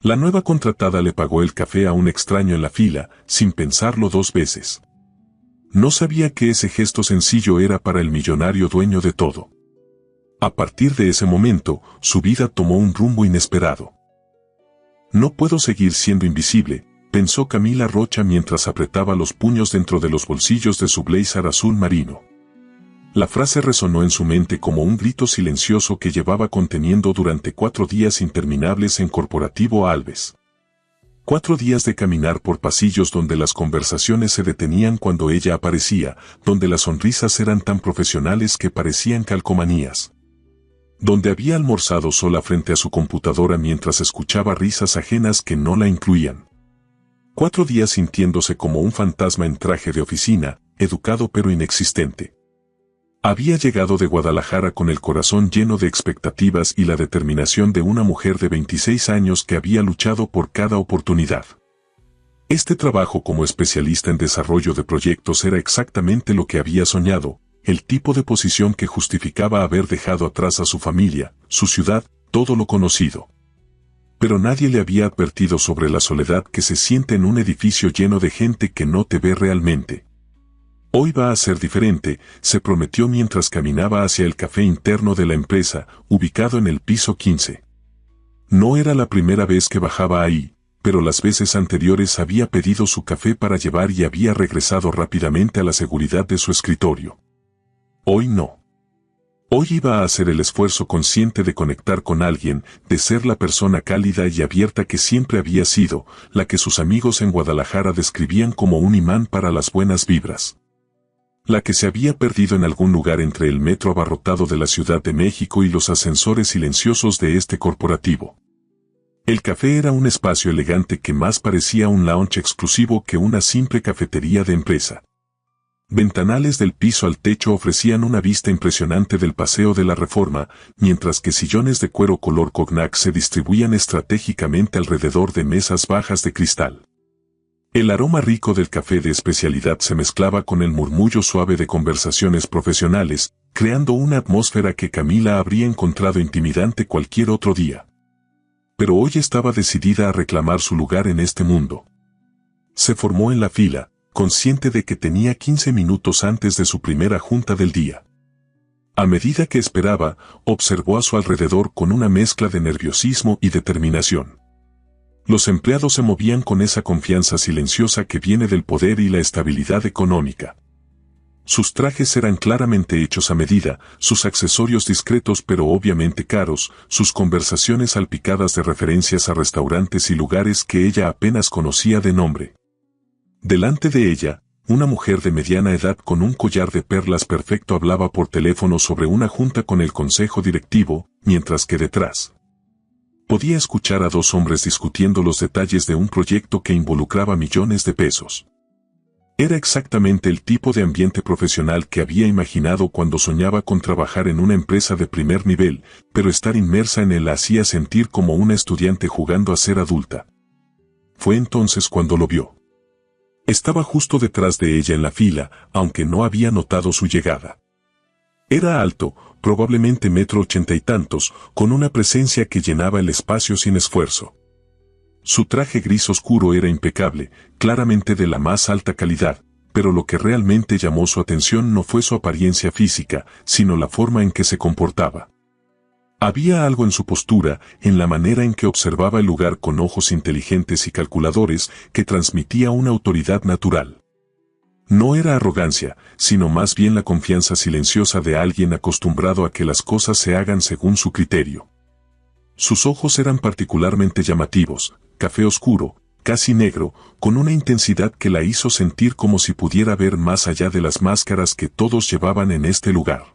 La nueva contratada le pagó el café a un extraño en la fila, sin pensarlo dos veces. No sabía que ese gesto sencillo era para el millonario dueño de todo. A partir de ese momento, su vida tomó un rumbo inesperado. No puedo seguir siendo invisible, pensó Camila Rocha mientras apretaba los puños dentro de los bolsillos de su blazer azul marino. La frase resonó en su mente como un grito silencioso que llevaba conteniendo durante 4 días interminables en Corporativo Alves. 4 días de caminar por pasillos donde las conversaciones se detenían cuando ella aparecía, donde las sonrisas eran tan profesionales que parecían calcomanías. Donde había almorzado sola frente a su computadora mientras escuchaba risas ajenas que no la incluían. 4 días sintiéndose como un fantasma en traje de oficina, educado pero inexistente. Había llegado de Guadalajara con el corazón lleno de expectativas y la determinación de una mujer de 26 años que había luchado por cada oportunidad. Este trabajo como especialista en desarrollo de proyectos era exactamente lo que había soñado, el tipo de posición que justificaba haber dejado atrás a su familia, su ciudad, todo lo conocido. Pero nadie le había advertido sobre la soledad que se siente en un edificio lleno de gente que no te ve realmente. Hoy va a ser diferente, se prometió mientras caminaba hacia el café interno de la empresa, ubicado en el piso 15. No era la primera vez que bajaba ahí, pero las veces anteriores había pedido su café para llevar y había regresado rápidamente a la seguridad de su escritorio. Hoy no. Hoy iba a hacer el esfuerzo consciente de conectar con alguien, de ser la persona cálida y abierta que siempre había sido, la que sus amigos en Guadalajara describían como un imán para las buenas vibras. La que se había perdido en algún lugar entre el metro abarrotado de la Ciudad de México y los ascensores silenciosos de este corporativo. El café era un espacio elegante que más parecía un lounge exclusivo que una simple cafetería de empresa. Ventanales del piso al techo ofrecían una vista impresionante del Paseo de la Reforma, mientras que sillones de cuero color cognac se distribuían estratégicamente alrededor de mesas bajas de cristal. El aroma rico del café de especialidad se mezclaba con el murmullo suave de conversaciones profesionales, creando una atmósfera que Camila habría encontrado intimidante cualquier otro día. Pero hoy estaba decidida a reclamar su lugar en este mundo. Se formó en la fila, consciente de que tenía 15 minutos antes de su primera junta del día. A medida que esperaba, observó a su alrededor con una mezcla de nerviosismo y determinación. Los empleados se movían con esa confianza silenciosa que viene del poder y la estabilidad económica. Sus trajes eran claramente hechos a medida, sus accesorios discretos pero obviamente caros, sus conversaciones salpicadas de referencias a restaurantes y lugares que ella apenas conocía de nombre. Delante de ella, una mujer de mediana edad con un collar de perlas perfecto hablaba por teléfono sobre una junta con el consejo directivo, mientras que detrás podía escuchar a 2 hombres discutiendo los detalles de un proyecto que involucraba millones de pesos. Era exactamente el tipo de ambiente profesional que había imaginado cuando soñaba con trabajar en una empresa de primer nivel, pero estar inmersa en él la hacía sentir como una estudiante jugando a ser adulta. Fue entonces cuando lo vio. Estaba justo detrás de ella en la fila, aunque no había notado su llegada. Era alto, probablemente 1,80 y tantos, con una presencia que llenaba el espacio sin esfuerzo. Su traje gris oscuro era impecable, claramente de la más alta calidad, pero lo que realmente llamó su atención no fue su apariencia física, sino la forma en que se comportaba. Había algo en su postura, en la manera en que observaba el lugar con ojos inteligentes y calculadores, que transmitía una autoridad natural. No era arrogancia, sino más bien la confianza silenciosa de alguien acostumbrado a que las cosas se hagan según su criterio. Sus ojos eran particularmente llamativos, café oscuro, casi negro, con una intensidad que la hizo sentir como si pudiera ver más allá de las máscaras que todos llevaban en este lugar.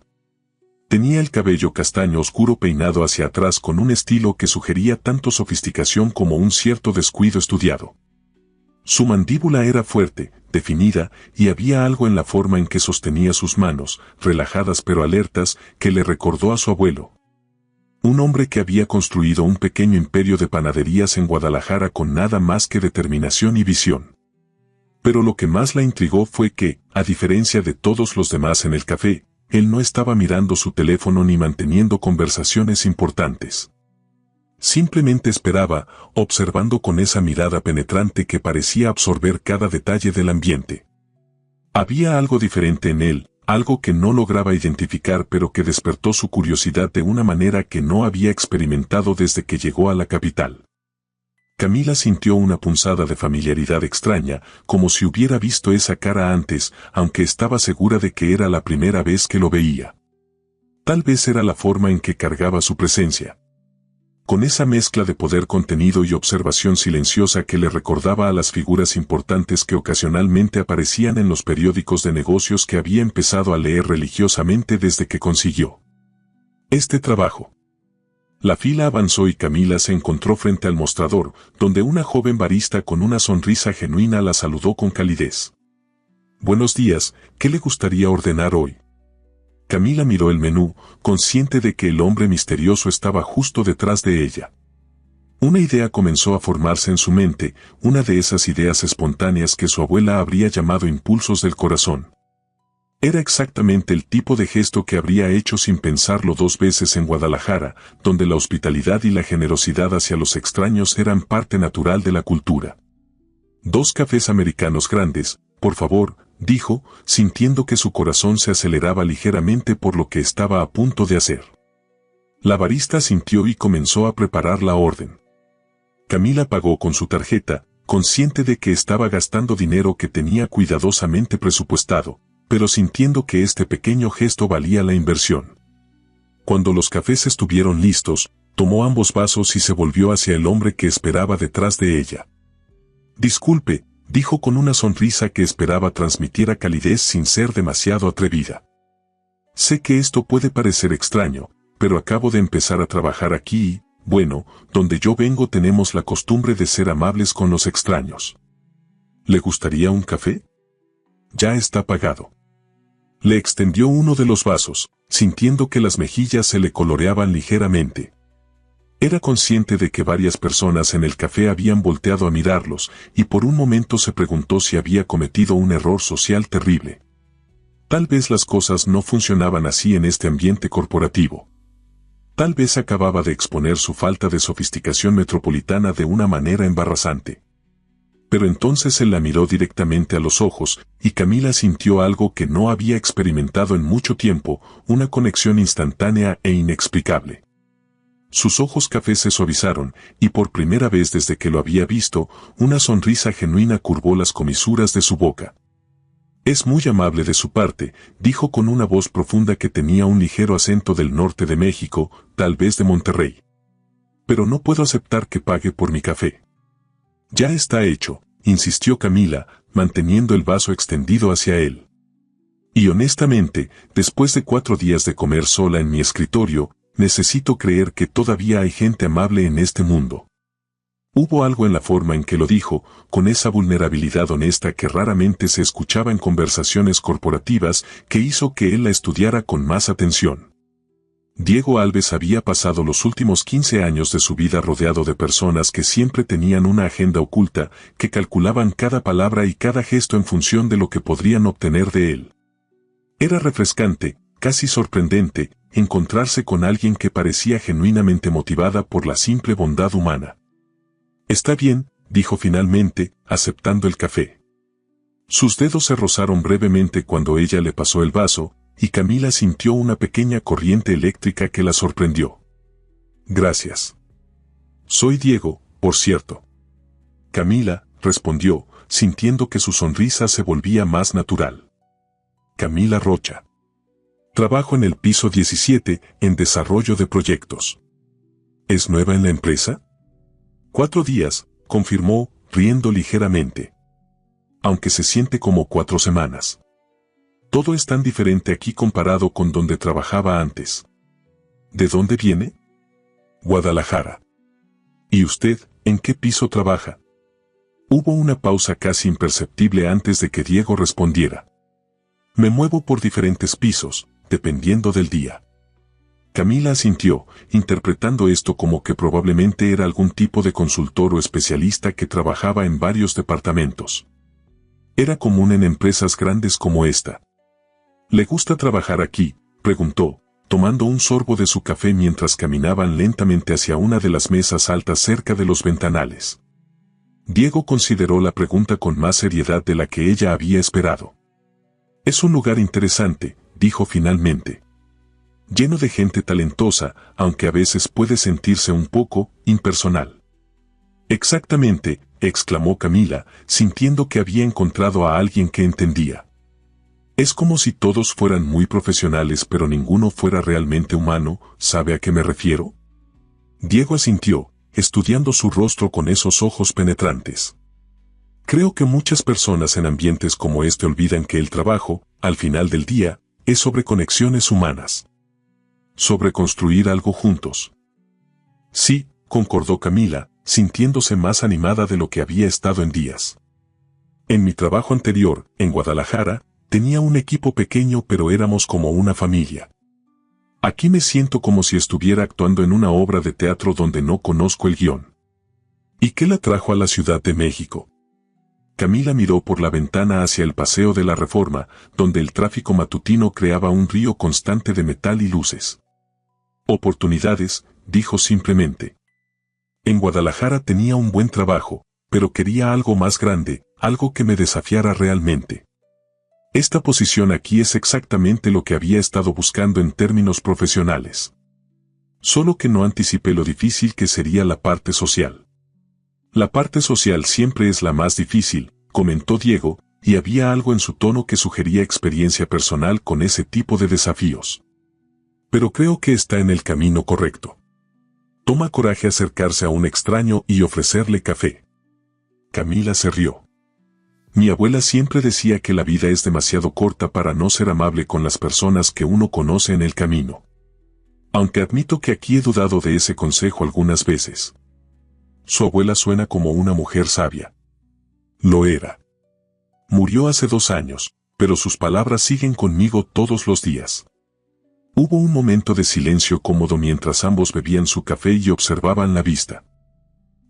Tenía el cabello castaño oscuro peinado hacia atrás con un estilo que sugería tanto sofisticación como un cierto descuido estudiado. Su mandíbula era fuerte, definida, y había algo en la forma en que sostenía sus manos, relajadas pero alertas, que le recordó a su abuelo. Un hombre que había construido un pequeño imperio de panaderías en Guadalajara con nada más que determinación y visión. Pero lo que más la intrigó fue que, a diferencia de todos los demás en el café, él no estaba mirando su teléfono ni manteniendo conversaciones importantes. Simplemente esperaba, observando con esa mirada penetrante que parecía absorber cada detalle del ambiente. Había algo diferente en él, algo que no lograba identificar pero que despertó su curiosidad de una manera que no había experimentado desde que llegó a la capital. Camila sintió una punzada de familiaridad extraña, como si hubiera visto esa cara antes, aunque estaba segura de que era la primera vez que lo veía. Tal vez era la forma en que cargaba su presencia. Con esa mezcla de poder contenido y observación silenciosa que le recordaba a las figuras importantes que ocasionalmente aparecían en los periódicos de negocios que había empezado a leer religiosamente desde que consiguió este trabajo. La fila avanzó y Camila se encontró frente al mostrador, donde una joven barista con una sonrisa genuina la saludó con calidez. «Buenos días, ¿qué le gustaría ordenar hoy?». Camila miró el menú, consciente de que el hombre misterioso estaba justo detrás de ella. Una idea comenzó a formarse en su mente, una de esas ideas espontáneas que su abuela habría llamado impulsos del corazón. Era exactamente el tipo de gesto que habría hecho sin pensarlo 2 veces en Guadalajara, donde la hospitalidad y la generosidad hacia los extraños eran parte natural de la cultura. «2 cafés americanos grandes, por favor», dijo, sintiendo que su corazón se aceleraba ligeramente por lo que estaba a punto de hacer. La barista asintió y comenzó a preparar la orden. Camila pagó con su tarjeta, consciente de que estaba gastando dinero que tenía cuidadosamente presupuestado, pero sintiendo que este pequeño gesto valía la inversión. Cuando los cafés estuvieron listos, tomó ambos vasos y se volvió hacia el hombre que esperaba detrás de ella. «Disculpe», dijo con una sonrisa que esperaba transmitiera calidez sin ser demasiado atrevida. «Sé que esto puede parecer extraño, pero acabo de empezar a trabajar aquí y, bueno, donde yo vengo tenemos la costumbre de ser amables con los extraños. ¿Le gustaría un café? Ya está pagado». Le extendió uno de los vasos, sintiendo que las mejillas se le coloreaban ligeramente. Era consciente de que varias personas en el café habían volteado a mirarlos, y por un momento se preguntó si había cometido un error social terrible. Tal vez las cosas no funcionaban así en este ambiente corporativo. Tal vez acababa de exponer su falta de sofisticación metropolitana de una manera embarazante. Pero entonces él la miró directamente a los ojos, y Camila sintió algo que no había experimentado en mucho tiempo, una conexión instantánea e inexplicable. Sus ojos cafés se suavizaron, y por primera vez desde que lo había visto, una sonrisa genuina curvó las comisuras de su boca. «Es muy amable de su parte», dijo con una voz profunda que tenía un ligero acento del norte de México, tal vez de Monterrey. «Pero no puedo aceptar que pague por mi café». «Ya está hecho», insistió Camila, manteniendo el vaso extendido hacia él. «Y honestamente, después de 4 días de comer sola en mi escritorio, necesito creer que todavía hay gente amable en este mundo». Hubo algo en la forma en que lo dijo, con esa vulnerabilidad honesta que raramente se escuchaba en conversaciones corporativas, que hizo que él la estudiara con más atención. Diego Alves había pasado los últimos 15 años de su vida rodeado de personas que siempre tenían una agenda oculta, que calculaban cada palabra y cada gesto en función de lo que podrían obtener de él. Era refrescante, casi sorprendente, encontrarse con alguien que parecía genuinamente motivada por la simple bondad humana. «Está bien», dijo finalmente, aceptando el café. Sus dedos se rozaron brevemente cuando ella le pasó el vaso, y Camila sintió una pequeña corriente eléctrica que la sorprendió. «Gracias. Soy Diego, por cierto». «Camila», respondió, sintiendo que su sonrisa se volvía más natural. «Camila Rocha. Trabajo en el piso 17, en desarrollo de proyectos». «¿Es nueva en la empresa?». 4 días, confirmó, riendo ligeramente. «Aunque se siente como 4 semanas. Todo es tan diferente aquí comparado con donde trabajaba antes». «¿De dónde viene?». «Guadalajara». «¿Y usted, en qué piso trabaja?». Hubo una pausa casi imperceptible antes de que Diego respondiera. «Me muevo por diferentes pisos, dependiendo del día». Camila asintió, interpretando esto como que probablemente era algún tipo de consultor o especialista que trabajaba en varios departamentos. Era común en empresas grandes como esta. «¿Le gusta trabajar aquí?», preguntó, tomando un sorbo de su café mientras caminaban lentamente hacia una de las mesas altas cerca de los ventanales. Diego consideró la pregunta con más seriedad de la que ella había esperado. «Es un lugar interesante», dijo finalmente. «Lleno de gente talentosa, aunque a veces puede sentirse un poco impersonal». «Exactamente», exclamó Camila, sintiendo que había encontrado a alguien que entendía. «Es como si todos fueran muy profesionales pero ninguno fuera realmente humano, ¿sabe a qué me refiero?». Diego asintió, estudiando su rostro con esos ojos penetrantes. «Creo que muchas personas en ambientes como este olvidan que el trabajo, al final del día, es sobre conexiones humanas. Sobre construir algo juntos». «Sí», concordó Camila, sintiéndose más animada de lo que había estado en días. «En mi trabajo anterior, en Guadalajara, tenía un equipo pequeño pero éramos como una familia. Aquí me siento como si estuviera actuando en una obra de teatro donde no conozco el guión». «¿Y qué la trajo a la Ciudad de México?». Camila miró por la ventana hacia el Paseo de la Reforma, donde el tráfico matutino creaba un río constante de metal y luces. «Oportunidades», dijo simplemente. «En Guadalajara tenía un buen trabajo, pero quería algo más grande, algo que me desafiara realmente. Esta posición aquí es exactamente lo que había estado buscando en términos profesionales. Solo que no anticipé lo difícil que sería la parte social». «La parte social siempre es la más difícil», comentó Diego, y había algo en su tono que sugería experiencia personal con ese tipo de desafíos. «Pero creo que está en el camino correcto. Toma coraje acercarse a un extraño y ofrecerle café». Camila se rió. «Mi abuela siempre decía que la vida es demasiado corta para no ser amable con las personas que uno conoce en el camino. Aunque admito que aquí he dudado de ese consejo algunas veces». Su abuela suena como una mujer sabia. Lo era. Murió hace 2 años, pero sus palabras siguen conmigo todos los días. Hubo un momento de silencio cómodo mientras ambos bebían su café y observaban la vista.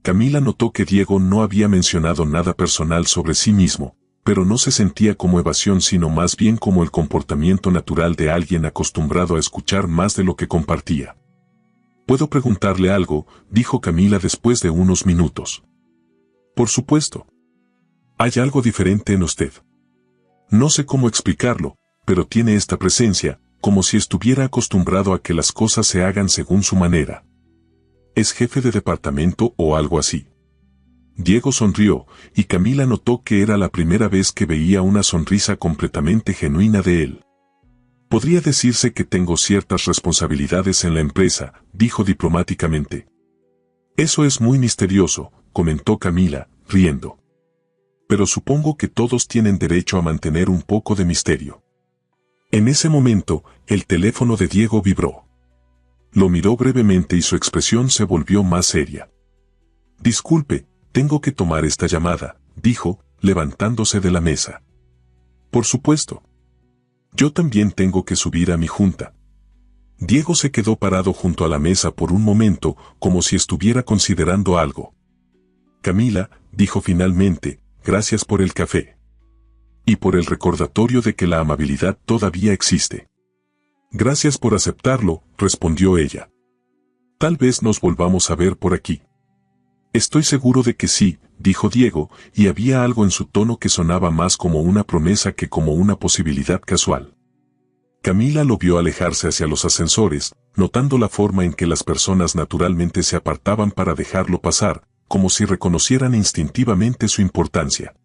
Camila notó que Diego no había mencionado nada personal sobre sí mismo, pero no se sentía como evasión sino más bien como el comportamiento natural de alguien acostumbrado a escuchar más de lo que compartía. «¿Puedo preguntarle algo?», dijo Camila después de unos minutos. «Por supuesto. Hay algo diferente en usted. No sé cómo explicarlo, pero tiene esta presencia, como si estuviera acostumbrado a que las cosas se hagan según su manera. ¿Es jefe de departamento o algo así?». Diego sonrió, y Camila notó que era la primera vez que veía una sonrisa completamente genuina de él. «Podría decirse que tengo ciertas responsabilidades en la empresa», dijo diplomáticamente. «Eso es muy misterioso», comentó Camila, riendo. «Pero supongo que todos tienen derecho a mantener un poco de misterio». En ese momento, el teléfono de Diego vibró. Lo miró brevemente y su expresión se volvió más seria. «Disculpe, tengo que tomar esta llamada», dijo, levantándose de la mesa. «Por supuesto. Yo también tengo que subir a mi junta». Diego se quedó parado junto a la mesa por un momento, como si estuviera considerando algo. «Camila», dijo finalmente, «gracias por el café. Y por el recordatorio de que la amabilidad todavía existe». «Gracias por aceptarlo», respondió ella. «Tal vez nos volvamos a ver por aquí». «Estoy seguro de que sí», dijo Diego, y había algo en su tono que sonaba más como una promesa que como una posibilidad casual. Camila lo vio alejarse hacia los ascensores, notando la forma en que las personas naturalmente se apartaban para dejarlo pasar, como si reconocieran instintivamente su importancia.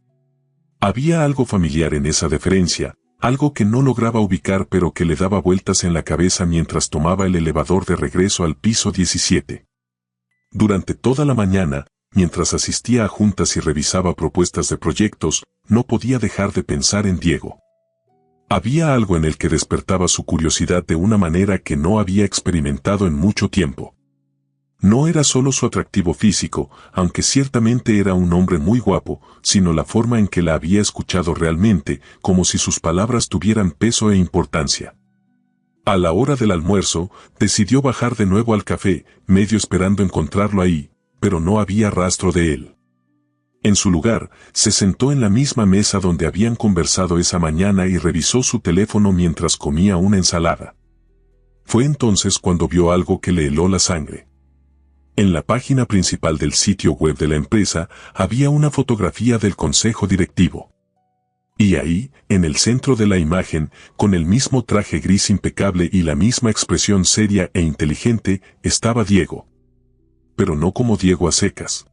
Había algo familiar en esa deferencia, algo que no lograba ubicar pero que le daba vueltas en la cabeza mientras tomaba el elevador de regreso al piso 17. Durante toda la mañana, mientras asistía a juntas y revisaba propuestas de proyectos, no podía dejar de pensar en Diego. Había algo en él que despertaba su curiosidad de una manera que no había experimentado en mucho tiempo. No era solo su atractivo físico, aunque ciertamente era un hombre muy guapo, sino la forma en que la había escuchado realmente, como si sus palabras tuvieran peso e importancia. A la hora del almuerzo, decidió bajar de nuevo al café, medio esperando encontrarlo ahí, pero no había rastro de él. En su lugar, se sentó en la misma mesa donde habían conversado esa mañana y revisó su teléfono mientras comía una ensalada. Fue entonces cuando vio algo que le heló la sangre. En la página principal del sitio web de la empresa había una fotografía del consejo directivo. Y ahí, en el centro de la imagen, con el mismo traje gris impecable y la misma expresión seria e inteligente, estaba Diego. Pero no como Diego a secas.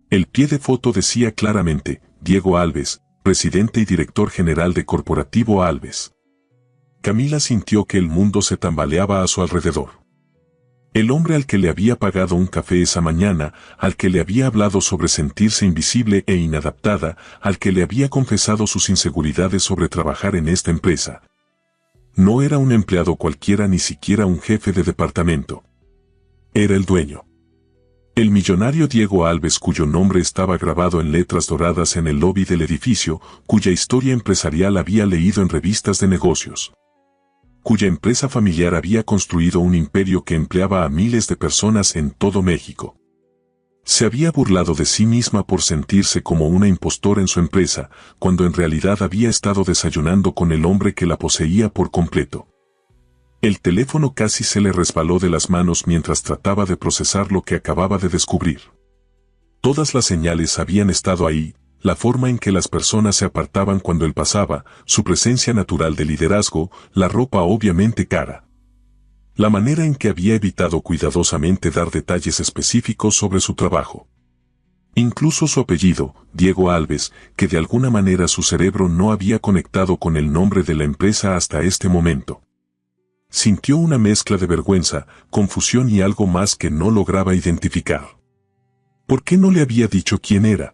El pie de foto decía claramente, Diego Alves, presidente y director general de Corporativo Alves. Camila sintió que el mundo se tambaleaba a su alrededor. El hombre al que le había pagado un café esa mañana, al que le había hablado sobre sentirse invisible e inadaptada, al que le había confesado sus inseguridades sobre trabajar en esta empresa. No era un empleado cualquiera, ni siquiera un jefe de departamento. Era el dueño. El millonario Diego Alves, cuyo nombre estaba grabado en letras doradas en el lobby del edificio, cuya historia empresarial había leído en revistas de negocios, cuya empresa familiar había construido un imperio que empleaba a miles de personas en todo México. Se había burlado de sí misma por sentirse como una impostora en su empresa, cuando en realidad había estado desayunando con el hombre que la poseía por completo. El teléfono casi se le resbaló de las manos mientras trataba de procesar lo que acababa de descubrir. Todas las señales habían estado ahí, la forma en que las personas se apartaban cuando él pasaba, su presencia natural de liderazgo, la ropa obviamente cara. La manera en que había evitado cuidadosamente dar detalles específicos sobre su trabajo. Incluso su apellido, Diego Alves, que de alguna manera su cerebro no había conectado con el nombre de la empresa hasta este momento. Sintió una mezcla de vergüenza, confusión y algo más que no lograba identificar. ¿Por qué no le había dicho quién era?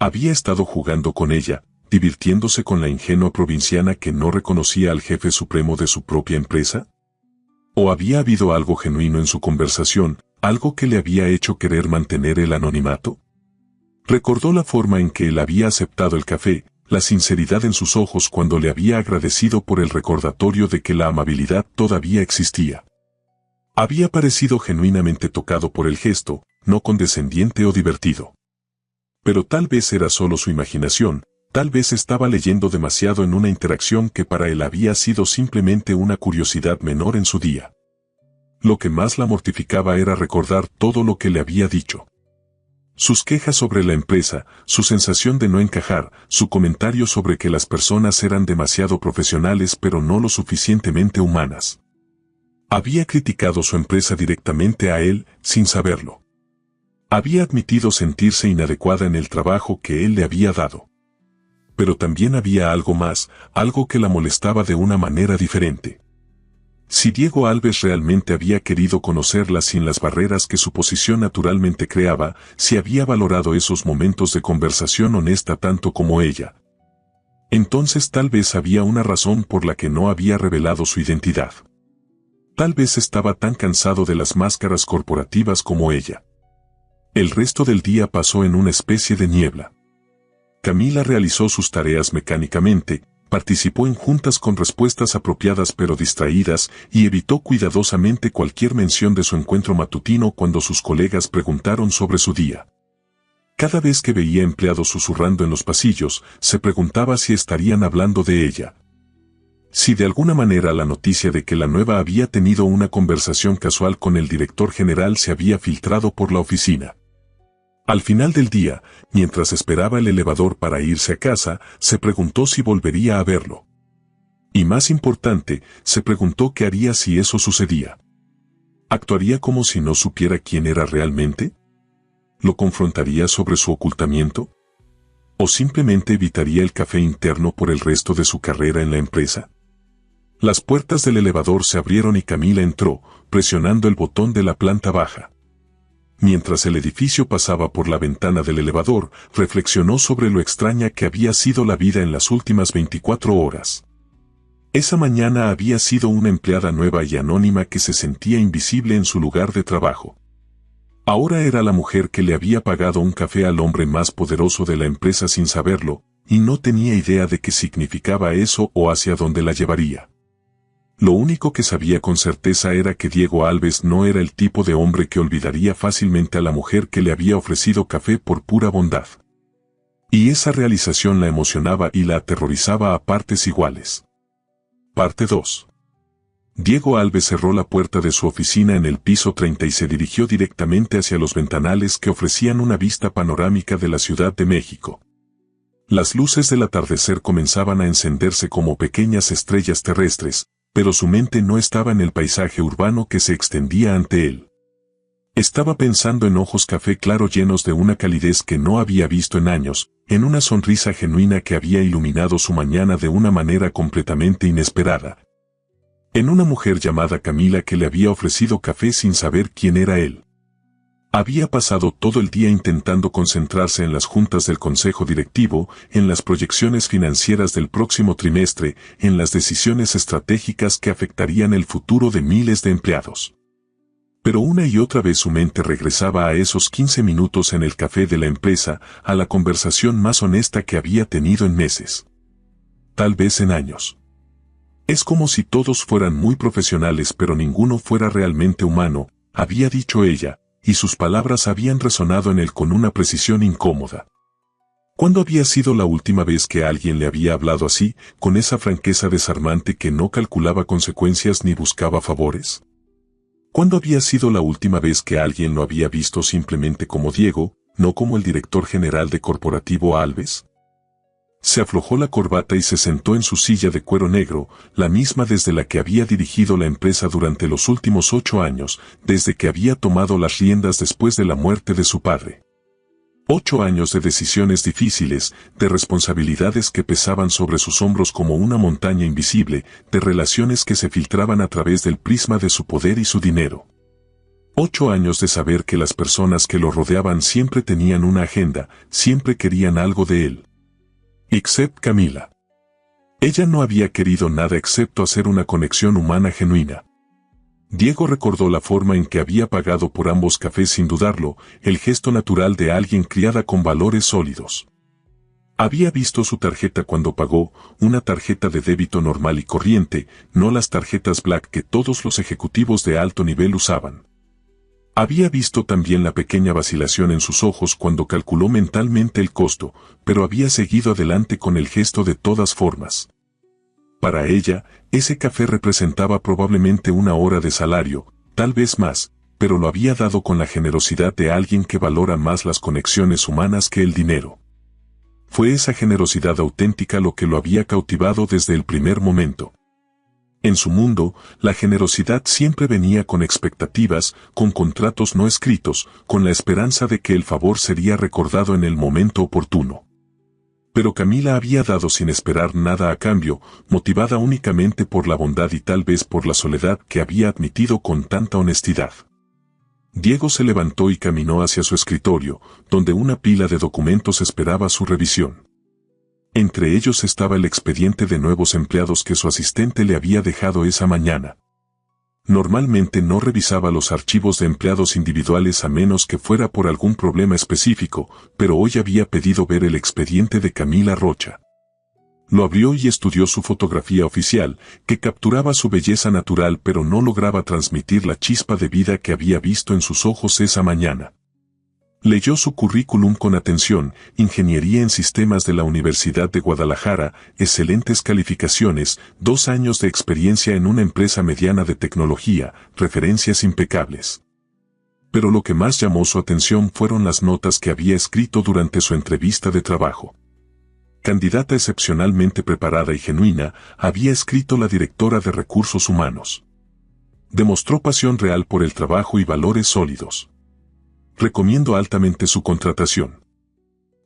Había estado jugando con ella, divirtiéndose con la ingenua provinciana que no reconocía al jefe supremo de su propia empresa. ¿O había habido algo genuino en su conversación, algo que le había hecho querer mantener el anonimato? Recordó la forma en que él había aceptado el café, la sinceridad en sus ojos cuando le había agradecido por el recordatorio de que la amabilidad todavía existía. Había parecido genuinamente tocado por el gesto, no condescendiente o divertido. Pero tal vez era solo su imaginación, tal vez estaba leyendo demasiado en una interacción que para él había sido simplemente una curiosidad menor en su día. Lo que más la mortificaba era recordar todo lo que le había dicho. Sus quejas sobre la empresa, su sensación de no encajar, su comentario sobre que las personas eran demasiado profesionales pero no lo suficientemente humanas. Había criticado su empresa directamente a él, sin saberlo. Había admitido sentirse inadecuada en el trabajo que él le había dado. Pero también había algo más, algo que la molestaba de una manera diferente. Si Diego Alves realmente había querido conocerla sin las barreras que su posición naturalmente creaba, si había valorado esos momentos de conversación honesta tanto como ella, entonces tal vez había una razón por la que no había revelado su identidad. Tal vez estaba tan cansado de las máscaras corporativas como ella. El resto del día pasó en una especie de niebla. Camila realizó sus tareas mecánicamente, participó en juntas con respuestas apropiadas pero distraídas y evitó cuidadosamente cualquier mención de su encuentro matutino cuando sus colegas preguntaron sobre su día. Cada vez que veía empleados susurrando en los pasillos, se preguntaba si estarían hablando de ella. Si de alguna manera la noticia de que la nueva había tenido una conversación casual con el director general se había filtrado por la oficina. Al final del día, mientras esperaba el elevador para irse a casa, se preguntó si volvería a verlo. Y más importante, se preguntó qué haría si eso sucedía. ¿Actuaría como si no supiera quién era realmente? ¿Lo confrontaría sobre su ocultamiento? ¿O simplemente evitaría el café interno por el resto de su carrera en la empresa? Las puertas del elevador se abrieron y Camila entró, presionando el botón de la planta baja. Mientras el edificio pasaba por la ventana del elevador, reflexionó sobre lo extraña que había sido la vida en las últimas 24 horas. Esa mañana había sido una empleada nueva y anónima que se sentía invisible en su lugar de trabajo. Ahora era la mujer que le había pagado un café al hombre más poderoso de la empresa sin saberlo, y no tenía idea de qué significaba eso o hacia dónde la llevaría. Lo único que sabía con certeza era que Diego Alves no era el tipo de hombre que olvidaría fácilmente a la mujer que le había ofrecido café por pura bondad. Y esa realización la emocionaba y la aterrorizaba a partes iguales. Parte 2. Diego Alves cerró la puerta de su oficina en el piso 30 y se dirigió directamente hacia los ventanales que ofrecían una vista panorámica de la Ciudad de México. Las luces del atardecer comenzaban a encenderse como pequeñas estrellas terrestres, pero su mente no estaba en el paisaje urbano que se extendía ante él. Estaba pensando en ojos café claro llenos de una calidez que no había visto en años, en una sonrisa genuina que había iluminado su mañana de una manera completamente inesperada. En una mujer llamada Camila que le había ofrecido café sin saber quién era él. Había pasado todo el día intentando concentrarse en las juntas del consejo directivo, en las proyecciones financieras del próximo trimestre, en las decisiones estratégicas que afectarían el futuro de miles de empleados. Pero una y otra vez su mente regresaba a esos 15 minutos en el café de la empresa, a la conversación más honesta que había tenido en meses. Tal vez en años. Es como si todos fueran muy profesionales pero ninguno fuera realmente humano, había dicho ella, y sus palabras habían resonado en él con una precisión incómoda. ¿Cuándo había sido la última vez que alguien le había hablado así, con esa franqueza desarmante que no calculaba consecuencias ni buscaba favores? ¿Cuándo había sido la última vez que alguien lo había visto simplemente como Diego, no como el director general de Corporativo Alves? Se aflojó la corbata y se sentó en su silla de cuero negro, la misma desde la que había dirigido la empresa durante los últimos 8 años, desde que había tomado las riendas después de la muerte de su padre. 8 años de decisiones difíciles, de responsabilidades que pesaban sobre sus hombros como una montaña invisible, de relaciones que se filtraban a través del prisma de su poder y su dinero. 8 años de saber que las personas que lo rodeaban siempre tenían una agenda, siempre querían algo de él. Except Camila. Ella no había querido nada excepto hacer una conexión humana genuina. Diego recordó la forma en que había pagado por ambos cafés sin dudarlo, el gesto natural de alguien criada con valores sólidos. Había visto su tarjeta cuando pagó, una tarjeta de débito normal y corriente, no las tarjetas Black que todos los ejecutivos de alto nivel usaban. Había visto también la pequeña vacilación en sus ojos cuando calculó mentalmente el costo, pero había seguido adelante con el gesto de todas formas. Para ella, ese café representaba probablemente 1 hora de salario, tal vez más, pero lo había dado con la generosidad de alguien que valora más las conexiones humanas que el dinero. Fue esa generosidad auténtica lo que lo había cautivado desde el primer momento. En su mundo, la generosidad siempre venía con expectativas, con contratos no escritos, con la esperanza de que el favor sería recordado en el momento oportuno. Pero Camila había dado sin esperar nada a cambio, motivada únicamente por la bondad y tal vez por la soledad que había admitido con tanta honestidad. Diego se levantó y caminó hacia su escritorio, donde una pila de documentos esperaba su revisión. Entre ellos estaba el expediente de nuevos empleados que su asistente le había dejado esa mañana. Normalmente no revisaba los archivos de empleados individuales a menos que fuera por algún problema específico, pero hoy había pedido ver el expediente de Camila Rocha. Lo abrió y estudió su fotografía oficial, que capturaba su belleza natural pero no lograba transmitir la chispa de vida que había visto en sus ojos esa mañana. Leyó su currículum con atención, ingeniería en sistemas de la Universidad de Guadalajara, excelentes calificaciones, 2 años de experiencia en una empresa mediana de tecnología, referencias impecables. Pero lo que más llamó su atención fueron las notas que había escrito durante su entrevista de trabajo. Candidata excepcionalmente preparada y genuina, había escrito la directora de Recursos Humanos. Demostró pasión real por el trabajo y valores sólidos. Recomiendo altamente su contratación.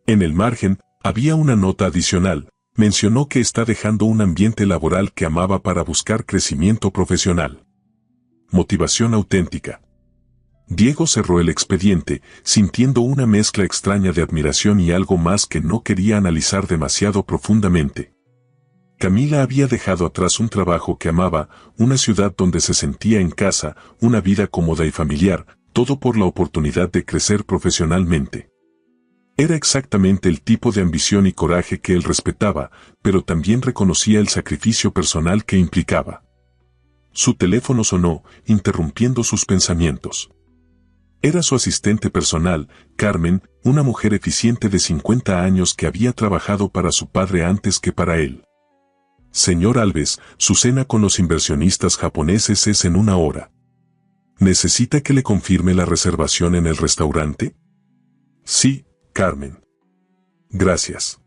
En el margen, había una nota adicional, mencionó que está dejando un ambiente laboral que amaba para buscar crecimiento profesional. Motivación auténtica. Diego cerró el expediente, sintiendo una mezcla extraña de admiración y algo más que no quería analizar demasiado profundamente. Camila había dejado atrás un trabajo que amaba, una ciudad donde se sentía en casa, una vida cómoda y familiar, todo por la oportunidad de crecer profesionalmente. Era exactamente el tipo de ambición y coraje que él respetaba, pero también reconocía el sacrificio personal que implicaba. Su teléfono sonó, interrumpiendo sus pensamientos. Era su asistente personal, Carmen, una mujer eficiente de 50 años que había trabajado para su padre antes que para él. Señor Alves, su cena con los inversionistas japoneses es en 1 hora. ¿Necesita que le confirme la reservación en el restaurante? Sí, Carmen. Gracias.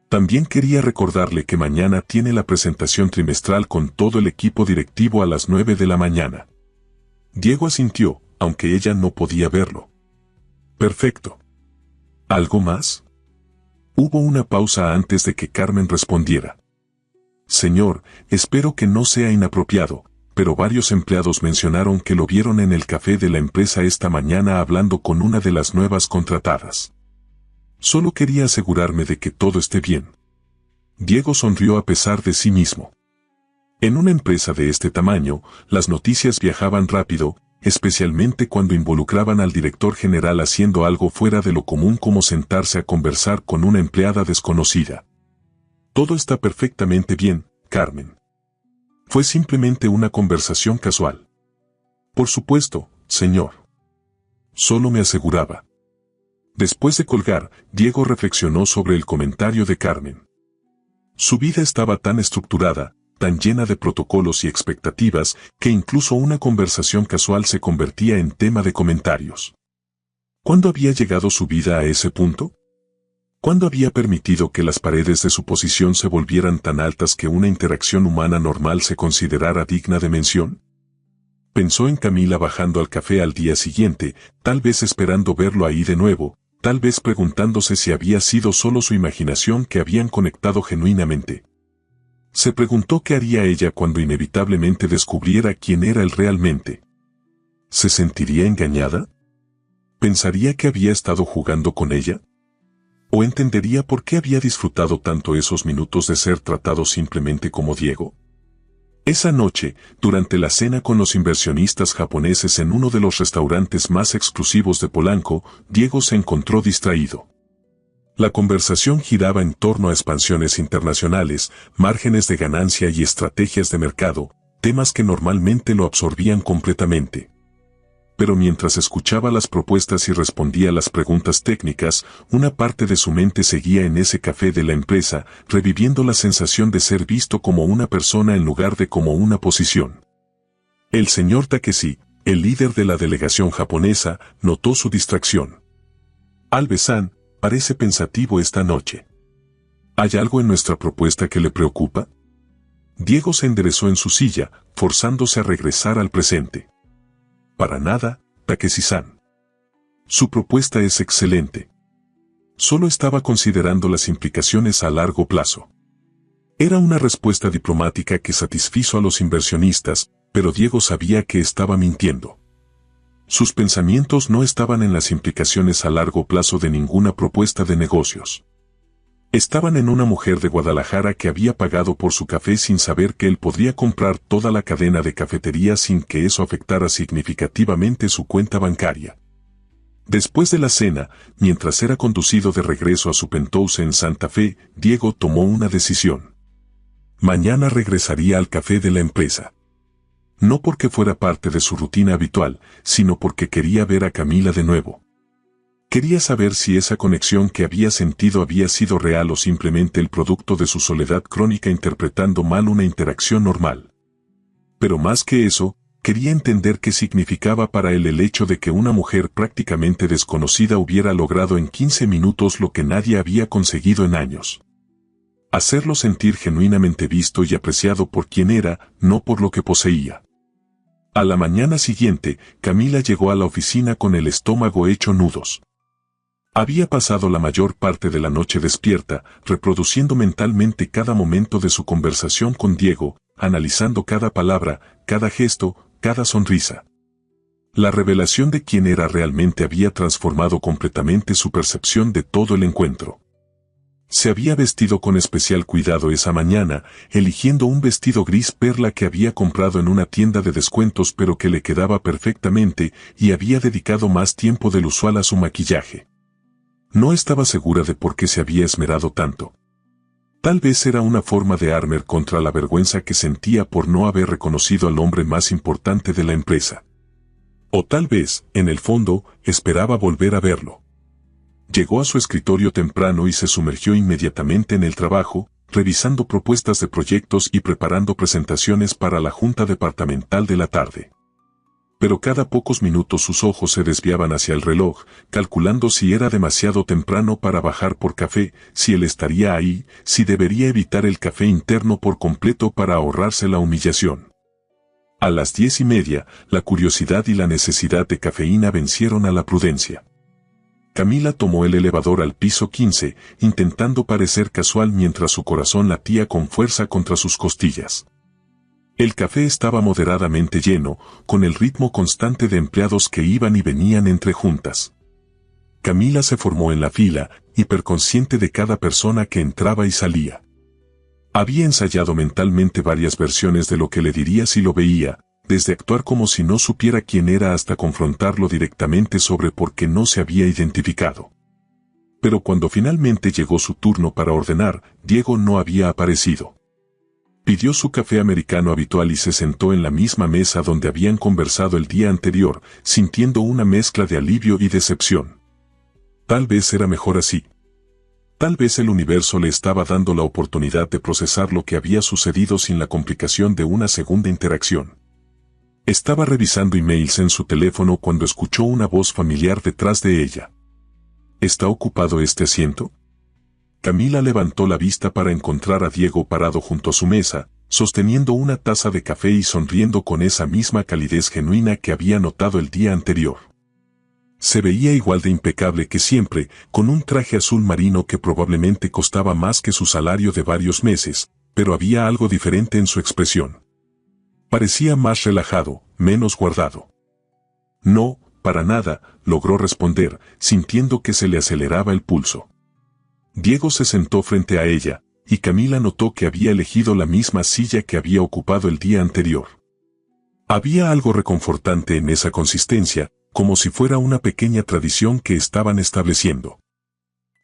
También quería recordarle que mañana tiene la presentación trimestral con todo el equipo directivo a las 9 de la mañana. Diego asintió, aunque ella no podía verlo. Perfecto. ¿Algo más? Hubo una pausa antes de que Carmen respondiera. Señor, espero que no sea inapropiado, pero varios empleados mencionaron que lo vieron en el café de la empresa esta mañana hablando con una de las nuevas contratadas. Solo quería asegurarme de que todo esté bien. Diego sonrió a pesar de sí mismo. En una empresa de este tamaño, las noticias viajaban rápido, especialmente cuando involucraban al director general haciendo algo fuera de lo común como sentarse a conversar con una empleada desconocida. Todo está perfectamente bien, Carmen. Fue simplemente una conversación casual. Por supuesto, señor. Solo me aseguraba. Después de colgar, Diego reflexionó sobre el comentario de Carmen. Su vida estaba tan estructurada, tan llena de protocolos y expectativas, que incluso una conversación casual se convertía en tema de comentarios. ¿Cuándo había llegado su vida a ese punto? ¿Cuándo había permitido que las paredes de su posición se volvieran tan altas que una interacción humana normal se considerara digna de mención? Pensó en Camila bajando al café al día siguiente, tal vez esperando verlo ahí de nuevo, tal vez preguntándose si había sido solo su imaginación que habían conectado genuinamente. Se preguntó qué haría ella cuando inevitablemente descubriera quién era él realmente. ¿Se sentiría engañada? ¿Pensaría que había estado jugando con ella? ¿O entendería por qué había disfrutado tanto esos minutos de ser tratado simplemente como Diego? Esa noche, durante la cena con los inversionistas japoneses en uno de los restaurantes más exclusivos de Polanco, Diego se encontró distraído. La conversación giraba en torno a expansiones internacionales, márgenes de ganancia y estrategias de mercado, temas que normalmente lo absorbían completamente. Pero mientras escuchaba las propuestas y respondía las preguntas técnicas, una parte de su mente seguía en ese café de la empresa, reviviendo la sensación de ser visto como una persona en lugar de como una posición. El señor Takeshi, el líder de la delegación japonesa, notó su distracción. Alves-san, parece pensativo esta noche. ¿Hay algo en nuestra propuesta que le preocupa? Diego se enderezó en su silla, forzándose a regresar al presente. Para nada, Takeshi-san. Su propuesta es excelente. Solo estaba considerando las implicaciones a largo plazo. Era una respuesta diplomática que satisfizo a los inversionistas, pero Diego sabía que estaba mintiendo. Sus pensamientos no estaban en las implicaciones a largo plazo de ninguna propuesta de negocios. Estaban en una mujer de Guadalajara que había pagado por su café sin saber que él podría comprar toda la cadena de cafeterías sin que eso afectara significativamente su cuenta bancaria. Después de la cena, mientras era conducido de regreso a su penthouse en Santa Fe, Diego tomó una decisión. Mañana regresaría al café de la empresa. No porque fuera parte de su rutina habitual, sino porque quería ver a Camila de nuevo. Quería saber si esa conexión que había sentido había sido real o simplemente el producto de su soledad crónica interpretando mal una interacción normal. Pero más que eso, quería entender qué significaba para él el hecho de que una mujer prácticamente desconocida hubiera logrado en 15 minutos lo que nadie había conseguido en años. Hacerlo sentir genuinamente visto y apreciado por quien era, no por lo que poseía. A la mañana siguiente, Camila llegó a la oficina con el estómago hecho nudos. Había pasado la mayor parte de la noche despierta, reproduciendo mentalmente cada momento de su conversación con Diego, analizando cada palabra, cada gesto, cada sonrisa. La revelación de quién era realmente había transformado completamente su percepción de todo el encuentro. Se había vestido con especial cuidado esa mañana, eligiendo un vestido gris perla que había comprado en una tienda de descuentos pero que le quedaba perfectamente, y había dedicado más tiempo del usual a su maquillaje. No estaba segura de por qué se había esmerado tanto. Tal vez era una forma de armar contra la vergüenza que sentía por no haber reconocido al hombre más importante de la empresa. O tal vez, en el fondo, esperaba volver a verlo. Llegó a su escritorio temprano y se sumergió inmediatamente en el trabajo, revisando propuestas de proyectos y preparando presentaciones para la junta departamental de la tarde. Pero cada pocos minutos sus ojos se desviaban hacia el reloj, calculando si era demasiado temprano para bajar por café, si él estaría ahí, si debería evitar el café interno por completo para ahorrarse la humillación. A las 10:30, la curiosidad y la necesidad de cafeína vencieron a la prudencia. Camila tomó el elevador al piso 15, intentando parecer casual mientras su corazón latía con fuerza contra sus costillas. El café estaba moderadamente lleno, con el ritmo constante de empleados que iban y venían entre juntas. Camila se formó en la fila, hiperconsciente de cada persona que entraba y salía. Había ensayado mentalmente varias versiones de lo que le diría si lo veía, desde actuar como si no supiera quién era hasta confrontarlo directamente sobre por qué no se había identificado. Pero cuando finalmente llegó su turno para ordenar, Diego no había aparecido. Pidió su café americano habitual y se sentó en la misma mesa donde habían conversado el día anterior, sintiendo una mezcla de alivio y decepción. Tal vez era mejor así. Tal vez el universo le estaba dando la oportunidad de procesar lo que había sucedido sin la complicación de una segunda interacción. Estaba revisando emails en su teléfono cuando escuchó una voz familiar detrás de ella. ¿Está ocupado este asiento? Camila levantó la vista para encontrar a Diego parado junto a su mesa, sosteniendo una taza de café y sonriendo con esa misma calidez genuina que había notado el día anterior. Se veía igual de impecable que siempre, con un traje azul marino que probablemente costaba más que su salario de varios meses, pero había algo diferente en su expresión. Parecía más relajado, menos guardado. No, para nada, logró responder, sintiendo que se le aceleraba el pulso. Diego se sentó frente a ella, y Camila notó que había elegido la misma silla que había ocupado el día anterior. Había algo reconfortante en esa consistencia, como si fuera una pequeña tradición que estaban estableciendo.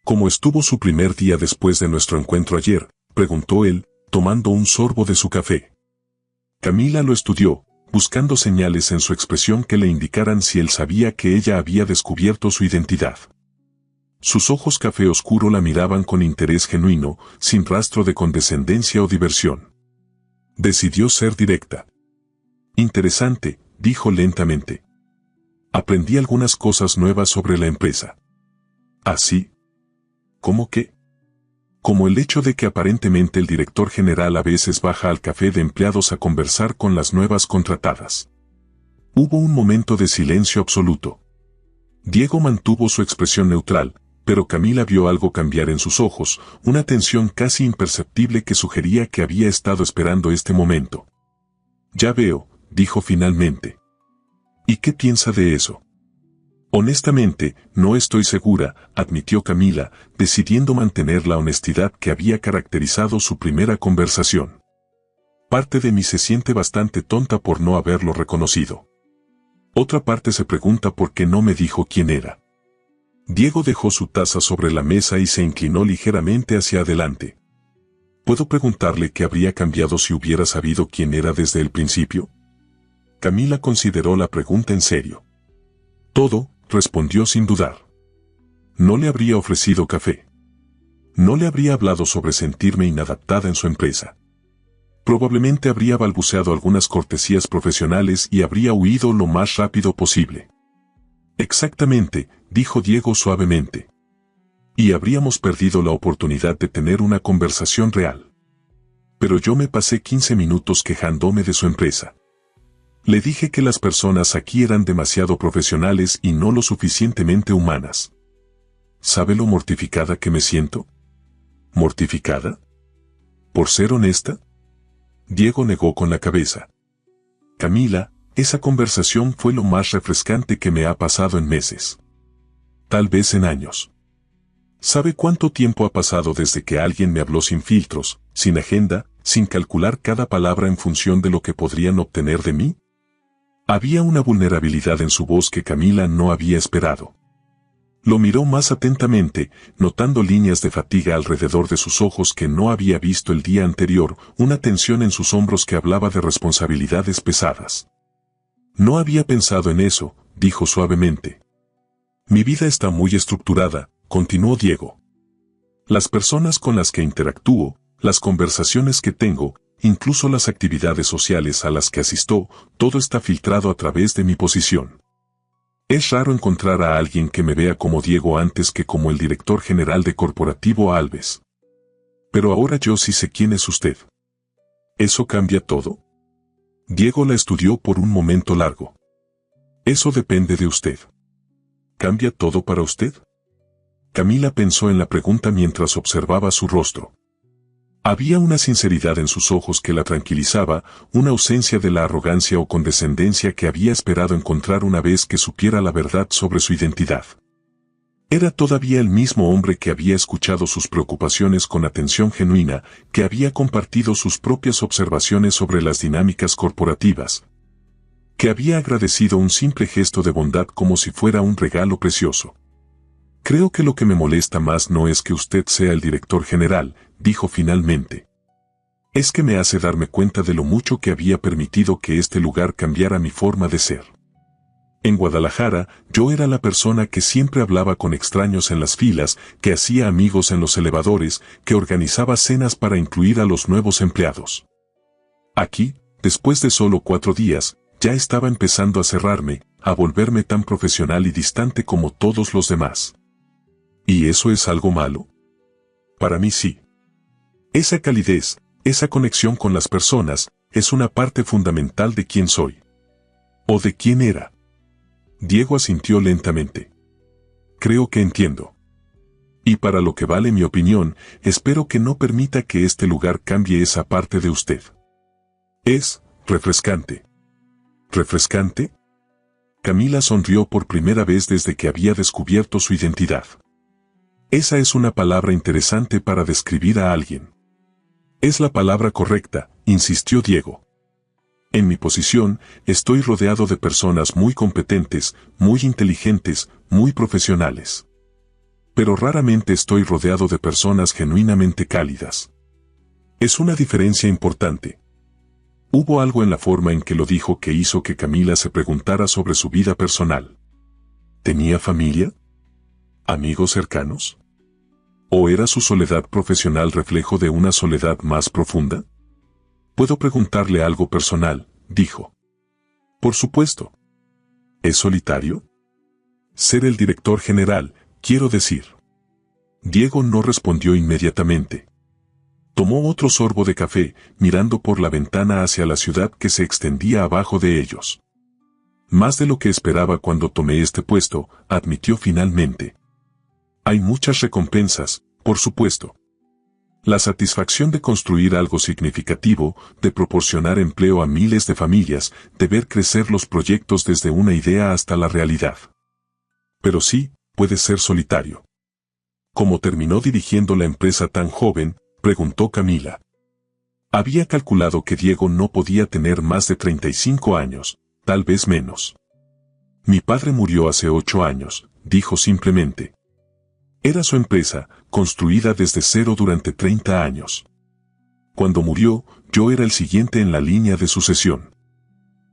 ¿Cómo estuvo su primer día después de nuestro encuentro ayer?, preguntó él, tomando un sorbo de su café. Camila lo estudió, buscando señales en su expresión que le indicaran si él sabía que ella había descubierto su identidad. Sus ojos café oscuro la miraban con interés genuino, sin rastro de condescendencia o diversión. Decidió ser directa. Interesante, dijo lentamente. Aprendí algunas cosas nuevas sobre la empresa. ¿Así? ¿Cómo qué? Como el hecho de que aparentemente el director general a veces baja al café de empleados a conversar con las nuevas contratadas. Hubo un momento de silencio absoluto. Diego mantuvo su expresión neutral, pero Camila vio algo cambiar en sus ojos, una tensión casi imperceptible que sugería que había estado esperando este momento. Ya veo, dijo finalmente. ¿Y qué piensa de eso? Honestamente, no estoy segura, admitió Camila, decidiendo mantener la honestidad que había caracterizado su primera conversación. Parte de mí se siente bastante tonta por no haberlo reconocido. Otra parte se pregunta por qué no me dijo quién era. Diego dejó su taza sobre la mesa y se inclinó ligeramente hacia adelante. ¿Puedo preguntarle qué habría cambiado si hubiera sabido quién era desde el principio? Camila consideró la pregunta en serio. Todo, respondió sin dudar. No le habría ofrecido café. No le habría hablado sobre sentirme inadaptada en su empresa. Probablemente habría balbuceado algunas cortesías profesionales y habría huido lo más rápido posible. Exactamente, dijo Diego suavemente. Y habríamos perdido la oportunidad de tener una conversación real. Pero yo me pasé 15 minutos quejándome de su empresa. Le dije que las personas aquí eran demasiado profesionales y no lo suficientemente humanas. ¿Sabe lo mortificada que me siento? ¿Mortificada? ¿Por ser honesta? Diego negó con la cabeza. Camila, esa conversación fue lo más refrescante que me ha pasado en meses. Tal vez en años. ¿Sabe cuánto tiempo ha pasado desde que alguien me habló sin filtros, sin agenda, sin calcular cada palabra en función de lo que podrían obtener de mí? Había una vulnerabilidad en su voz que Camila no había esperado. Lo miró más atentamente, notando líneas de fatiga alrededor de sus ojos que no había visto el día anterior, una tensión en sus hombros que hablaba de responsabilidades pesadas. No había pensado en eso, dijo suavemente. Mi vida está muy estructurada, continuó Diego. Las personas con las que interactúo, Las conversaciones que tengo, incluso las actividades sociales a las que asisto, todo está filtrado a través de mi posición. Es raro encontrar a alguien que me vea como Diego antes que como el director general de Corporativo Alves. Pero ahora yo sí sé quién es usted. ¿Eso cambia todo? Diego la estudió por un momento largo. Eso depende de usted. ¿Cambia todo para usted? Camila pensó en la pregunta mientras observaba su rostro. Había una sinceridad en sus ojos que la tranquilizaba, una ausencia de la arrogancia o condescendencia que había esperado encontrar una vez que supiera la verdad sobre su identidad. Era todavía el mismo hombre que había escuchado sus preocupaciones con atención genuina, que había compartido sus propias observaciones sobre las dinámicas corporativas, que había agradecido un simple gesto de bondad como si fuera un regalo precioso. Creo que lo que me molesta más no es que usted sea el director general, dijo finalmente. Es que me hace darme cuenta de lo mucho que había permitido que este lugar cambiara mi forma de ser. En Guadalajara, yo era la persona que siempre hablaba con extraños en las filas, que hacía amigos en los elevadores, que organizaba cenas para incluir a los nuevos empleados. Aquí, después de solo 4 días, ya estaba empezando a cerrarme, a volverme tan profesional y distante como todos los demás. ¿Y eso es algo malo? Para mí sí. Esa calidez, esa conexión con las personas, es una parte fundamental de quién soy. ¿O de quién era? Diego asintió lentamente. Creo que entiendo. Y para lo que vale mi opinión, espero que no permita que este lugar cambie esa parte de usted. Es refrescante. ¿Refrescante? Camila sonrió por primera vez desde que había descubierto su identidad. Esa es una palabra interesante para describir a alguien. Es la palabra correcta, insistió Diego. En mi posición, estoy rodeado de personas muy competentes, muy inteligentes, muy profesionales. Pero raramente estoy rodeado de personas genuinamente cálidas. Es una diferencia importante. Hubo algo en la forma en que lo dijo que hizo que Camila se preguntara sobre su vida personal. ¿Tenía familia? ¿Amigos cercanos? ¿O era su soledad profesional reflejo de una soledad más profunda? Puedo preguntarle algo personal, dijo. Por supuesto. ¿Es solitario? Ser el director general, quiero decir. Diego no respondió inmediatamente. Tomó otro sorbo de café, mirando por la ventana hacia la ciudad que se extendía abajo de ellos. Más de lo que esperaba cuando tomé este puesto, admitió finalmente. Hay muchas recompensas, por supuesto. La satisfacción de construir algo significativo, de proporcionar empleo a miles de familias, de ver crecer los proyectos desde una idea hasta la realidad. Pero sí, puede ser solitario. ¿Cómo terminó dirigiendo la empresa tan joven?, preguntó Camila. Había calculado que Diego no podía tener más de 35 años, tal vez menos. Mi padre murió hace 8 años, dijo simplemente. Era su empresa, construida desde cero durante 30 años. Cuando murió, yo era el siguiente en la línea de sucesión.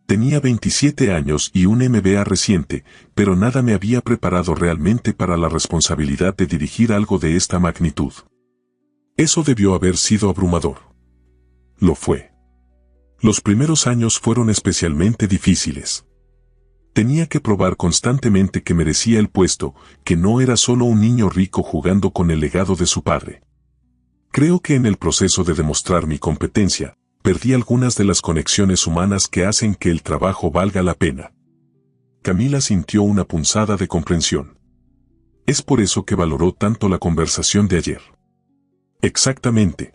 Tenía 27 años y un MBA reciente, pero nada me había preparado realmente para la responsabilidad de dirigir algo de esta magnitud. Eso debió haber sido abrumador. Lo fue. Los primeros años fueron especialmente difíciles. Tenía que probar constantemente que merecía el puesto, que no era solo un niño rico jugando con el legado de su padre. Creo que en el proceso de demostrar mi competencia, perdí algunas de las conexiones humanas que hacen que el trabajo valga la pena. Camila sintió una punzada de comprensión. Es por eso que valoró tanto la conversación de ayer. Exactamente.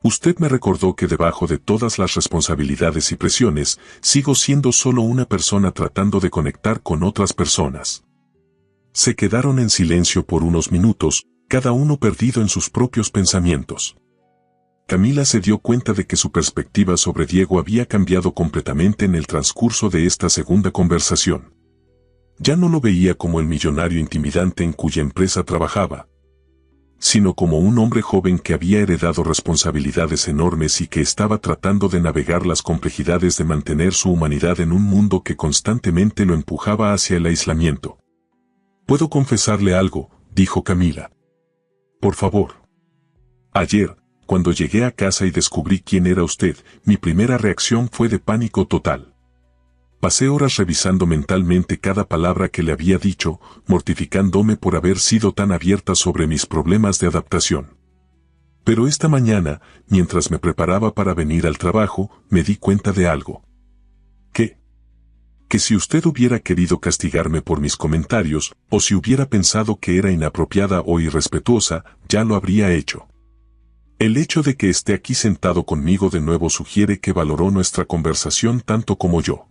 Usted me recordó que debajo de todas las responsabilidades y presiones, sigo siendo solo una persona tratando de conectar con otras personas. Se quedaron en silencio por unos minutos, cada uno perdido en sus propios pensamientos. Camila se dio cuenta de que su perspectiva sobre Diego había cambiado completamente en el transcurso de esta segunda conversación. Ya no lo veía como el millonario intimidante en cuya empresa trabajaba, sino como un hombre joven que había heredado responsabilidades enormes y que estaba tratando de navegar las complejidades de mantener su humanidad en un mundo que constantemente lo empujaba hacia el aislamiento. «Puedo confesarle algo», dijo Camila. «Por favor». Ayer, cuando llegué a casa y descubrí quién era usted, mi primera reacción fue de pánico total. Pasé horas revisando mentalmente cada palabra que le había dicho, mortificándome por haber sido tan abierta sobre mis problemas de adaptación. Pero esta mañana, mientras me preparaba para venir al trabajo, me di cuenta de algo. ¿Qué? Que si usted hubiera querido castigarme por mis comentarios, o si hubiera pensado que era inapropiada o irrespetuosa, ya lo habría hecho. El hecho de que esté aquí sentado conmigo de nuevo sugiere que valoró nuestra conversación tanto como yo.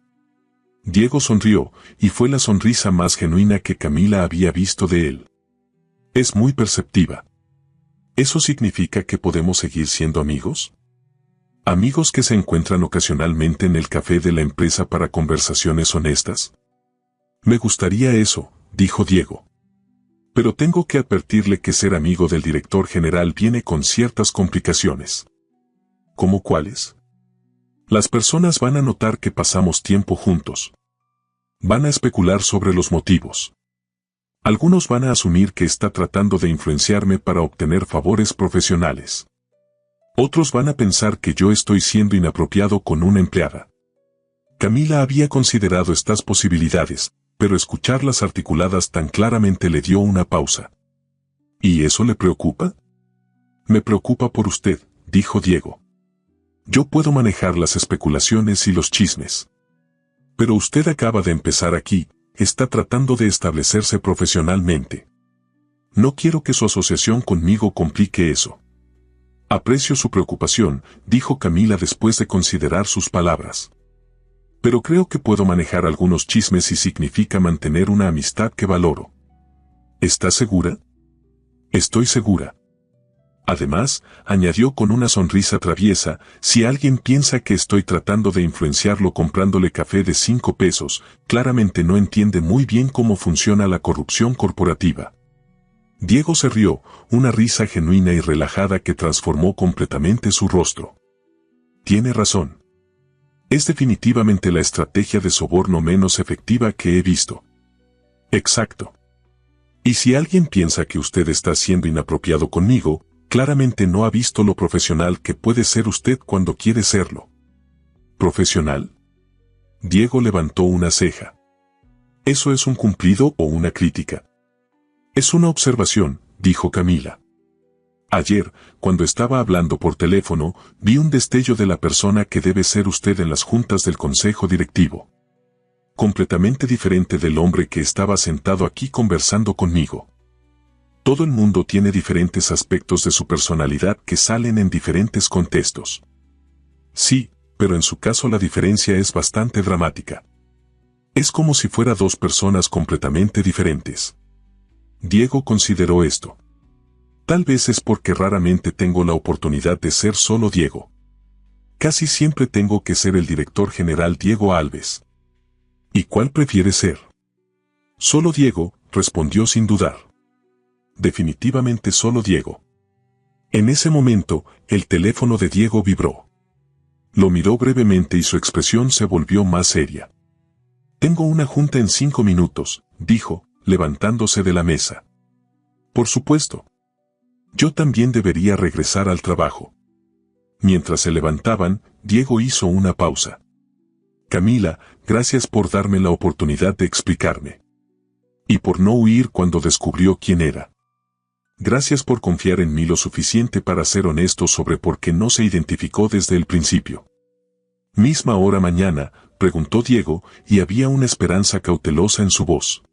Diego sonrió, y fue la sonrisa más genuina que Camila había visto de él. Es muy perceptiva. ¿Eso significa que podemos seguir siendo amigos? ¿Amigos que se encuentran ocasionalmente en el café de la empresa para conversaciones honestas? Me gustaría eso, dijo Diego. Pero tengo que advertirle que ser amigo del director general viene con ciertas complicaciones. ¿Cómo cuáles? Las personas van a notar que pasamos tiempo juntos. Van a especular sobre los motivos. Algunos van a asumir que está tratando de influenciarme para obtener favores profesionales. Otros van a pensar que yo estoy siendo inapropiado con una empleada. Camila había considerado estas posibilidades, pero escucharlas articuladas tan claramente le dio una pausa. ¿Y eso le preocupa? Me preocupa por usted, dijo Diego. Yo puedo manejar las especulaciones y los chismes. Pero usted acaba de empezar aquí, está tratando de establecerse profesionalmente. No quiero que su asociación conmigo complique eso. Aprecio su preocupación, dijo Camila después de considerar sus palabras. Pero creo que puedo manejar algunos chismes si significa mantener una amistad que valoro. ¿Está segura? Estoy segura. Además, añadió con una sonrisa traviesa, si alguien piensa que estoy tratando de influenciarlo comprándole café de 5 pesos, claramente no entiende muy bien cómo funciona la corrupción corporativa. Diego se rió, una risa genuina y relajada que transformó completamente su rostro. Tiene razón. Es definitivamente la estrategia de soborno menos efectiva que he visto. Exacto. Y si alguien piensa que usted está siendo inapropiado conmigo, claramente no ha visto lo profesional que puede ser usted cuando quiere serlo. ¿Profesional? Diego levantó una ceja. ¿Eso es un cumplido o una crítica? Es una observación, dijo Camila. Ayer, cuando estaba hablando por teléfono, vi un destello de la persona que debe ser usted en las juntas del consejo directivo. Completamente diferente del hombre que estaba sentado aquí conversando conmigo. Todo el mundo tiene diferentes aspectos de su personalidad que salen en diferentes contextos. Sí, pero en su caso la diferencia es bastante dramática. Es como si fuera dos personas completamente diferentes. Diego consideró esto. Tal vez es porque raramente tengo la oportunidad de ser solo Diego. Casi siempre tengo que ser el director general Diego Alves. ¿Y cuál prefiere ser? Solo Diego, respondió sin dudar. Definitivamente solo Diego. En ese momento, el teléfono de Diego vibró. Lo miró brevemente y su expresión se volvió más seria. Tengo una junta en 5 minutos, dijo, levantándose de la mesa. Por supuesto. Yo también debería regresar al trabajo. Mientras se levantaban, Diego hizo una pausa. Camila, gracias por darme la oportunidad de explicarme. Y por no huir cuando descubrió quién era. Gracias por confiar en mí lo suficiente para ser honesto sobre por qué no se identificó desde el principio. ¿Misma hora mañana?, preguntó Diego, y había una esperanza cautelosa en su voz.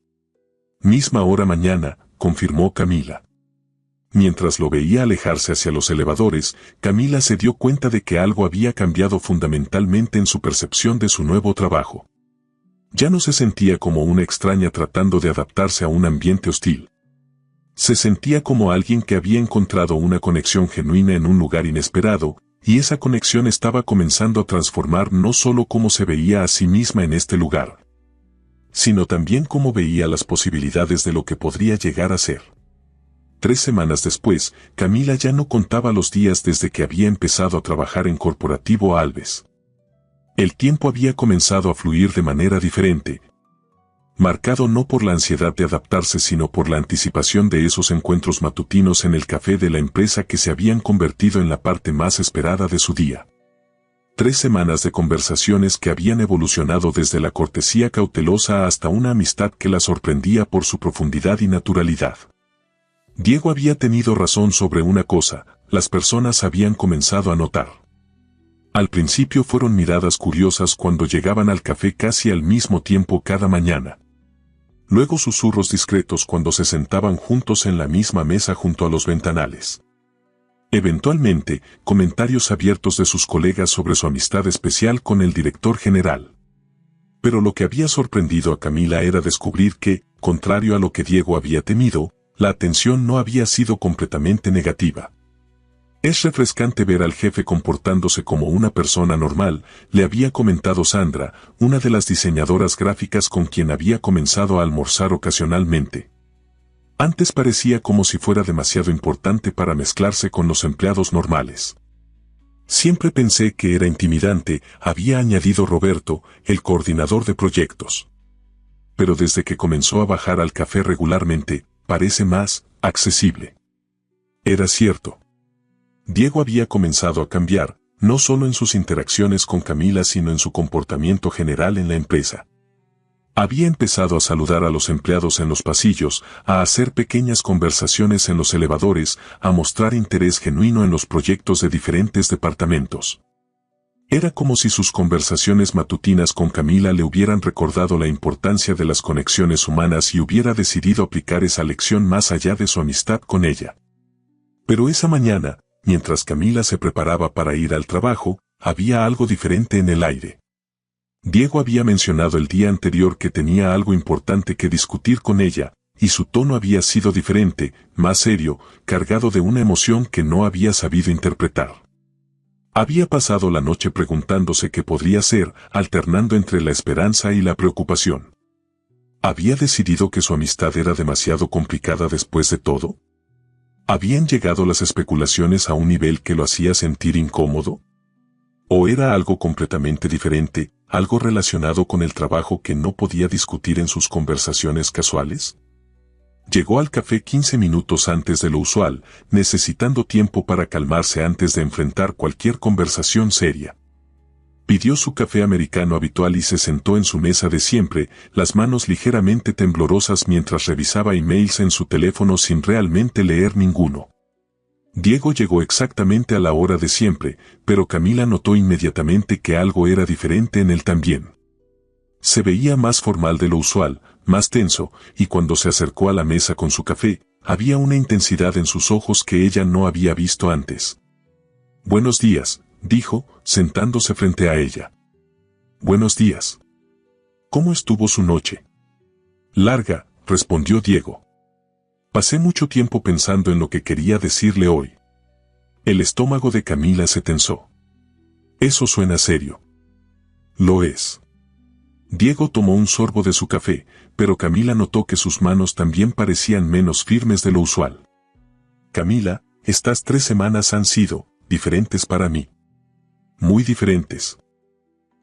Misma hora mañana, confirmó Camila. Mientras lo veía alejarse hacia los elevadores, Camila se dio cuenta de que algo había cambiado fundamentalmente en su percepción de su nuevo trabajo. Ya no se sentía como una extraña tratando de adaptarse a un ambiente hostil. Se sentía como alguien que había encontrado una conexión genuina en un lugar inesperado, y esa conexión estaba comenzando a transformar no solo cómo se veía a sí misma en este lugar, sino también cómo veía las posibilidades de lo que podría llegar a ser. 3 semanas después, Camila ya no contaba los días desde que había empezado a trabajar en Corporativo Alves. El tiempo había comenzado a fluir de manera diferente. marcado no por la ansiedad de adaptarse sino por la anticipación de esos encuentros matutinos en el café de la empresa que se habían convertido en la parte más esperada de su día. 3 semanas de conversaciones que habían evolucionado desde la cortesía cautelosa hasta una amistad que la sorprendía por su profundidad y naturalidad. Diego había tenido razón sobre una cosa, las personas habían comenzado a notar. Al principio fueron miradas curiosas cuando llegaban al café casi al mismo tiempo cada mañana. Luego susurros discretos cuando se sentaban juntos en la misma mesa junto a los ventanales. Eventualmente, comentarios abiertos de sus colegas sobre su amistad especial con el director general. Pero lo que había sorprendido a Camila era descubrir que, contrario a lo que Diego había temido, la atención no había sido completamente negativa. Es refrescante ver al jefe comportándose como una persona normal, le había comentado Sandra, una de las diseñadoras gráficas con quien había comenzado a almorzar ocasionalmente. Antes parecía como si fuera demasiado importante para mezclarse con los empleados normales. Siempre pensé que era intimidante, había añadido Roberto, el coordinador de proyectos. Pero desde que comenzó a bajar al café regularmente, parece más accesible. Era cierto. Diego había comenzado a cambiar, no solo en sus interacciones con Camila sino en su comportamiento general en la empresa. Había empezado a saludar a los empleados en los pasillos, a hacer pequeñas conversaciones en los elevadores, a mostrar interés genuino en los proyectos de diferentes departamentos. Era como si sus conversaciones matutinas con Camila le hubieran recordado la importancia de las conexiones humanas y hubiera decidido aplicar esa lección más allá de su amistad con ella. Pero esa mañana, mientras Camila se preparaba para ir al trabajo, había algo diferente en el aire. Diego había mencionado el día anterior que tenía algo importante que discutir con ella, y su tono había sido diferente, más serio, cargado de una emoción que no había sabido interpretar. Había pasado la noche preguntándose qué podría ser, alternando entre la esperanza y la preocupación. ¿Había decidido que su amistad era demasiado complicada después de todo? ¿Habían llegado las especulaciones a un nivel que lo hacía sentir incómodo? ¿O era algo completamente diferente, algo relacionado con el trabajo que no podía discutir en sus conversaciones casuales? Llegó al café 15 minutos antes de lo usual, necesitando tiempo para calmarse antes de enfrentar cualquier conversación seria. Pidió su café americano habitual y se sentó en su mesa de siempre, las manos ligeramente temblorosas mientras revisaba emails en su teléfono sin realmente leer ninguno. Diego llegó exactamente a la hora de siempre, pero Camila notó inmediatamente que algo era diferente en él también. Se veía más formal de lo usual, más tenso, y cuando se acercó a la mesa con su café, había una intensidad en sus ojos que ella no había visto antes. «Buenos días», dijo, sentándose frente a ella. «Buenos días. ¿Cómo estuvo su noche?» «Larga», respondió Diego. «Pasé mucho tiempo pensando en lo que quería decirle hoy». El estómago de Camila se tensó. «Eso suena serio». «Lo es». Diego tomó un sorbo de su café, pero Camila notó que sus manos también parecían menos firmes de lo usual. «Camila, estas 3 semanas han sido diferentes para mí». «Muy diferentes».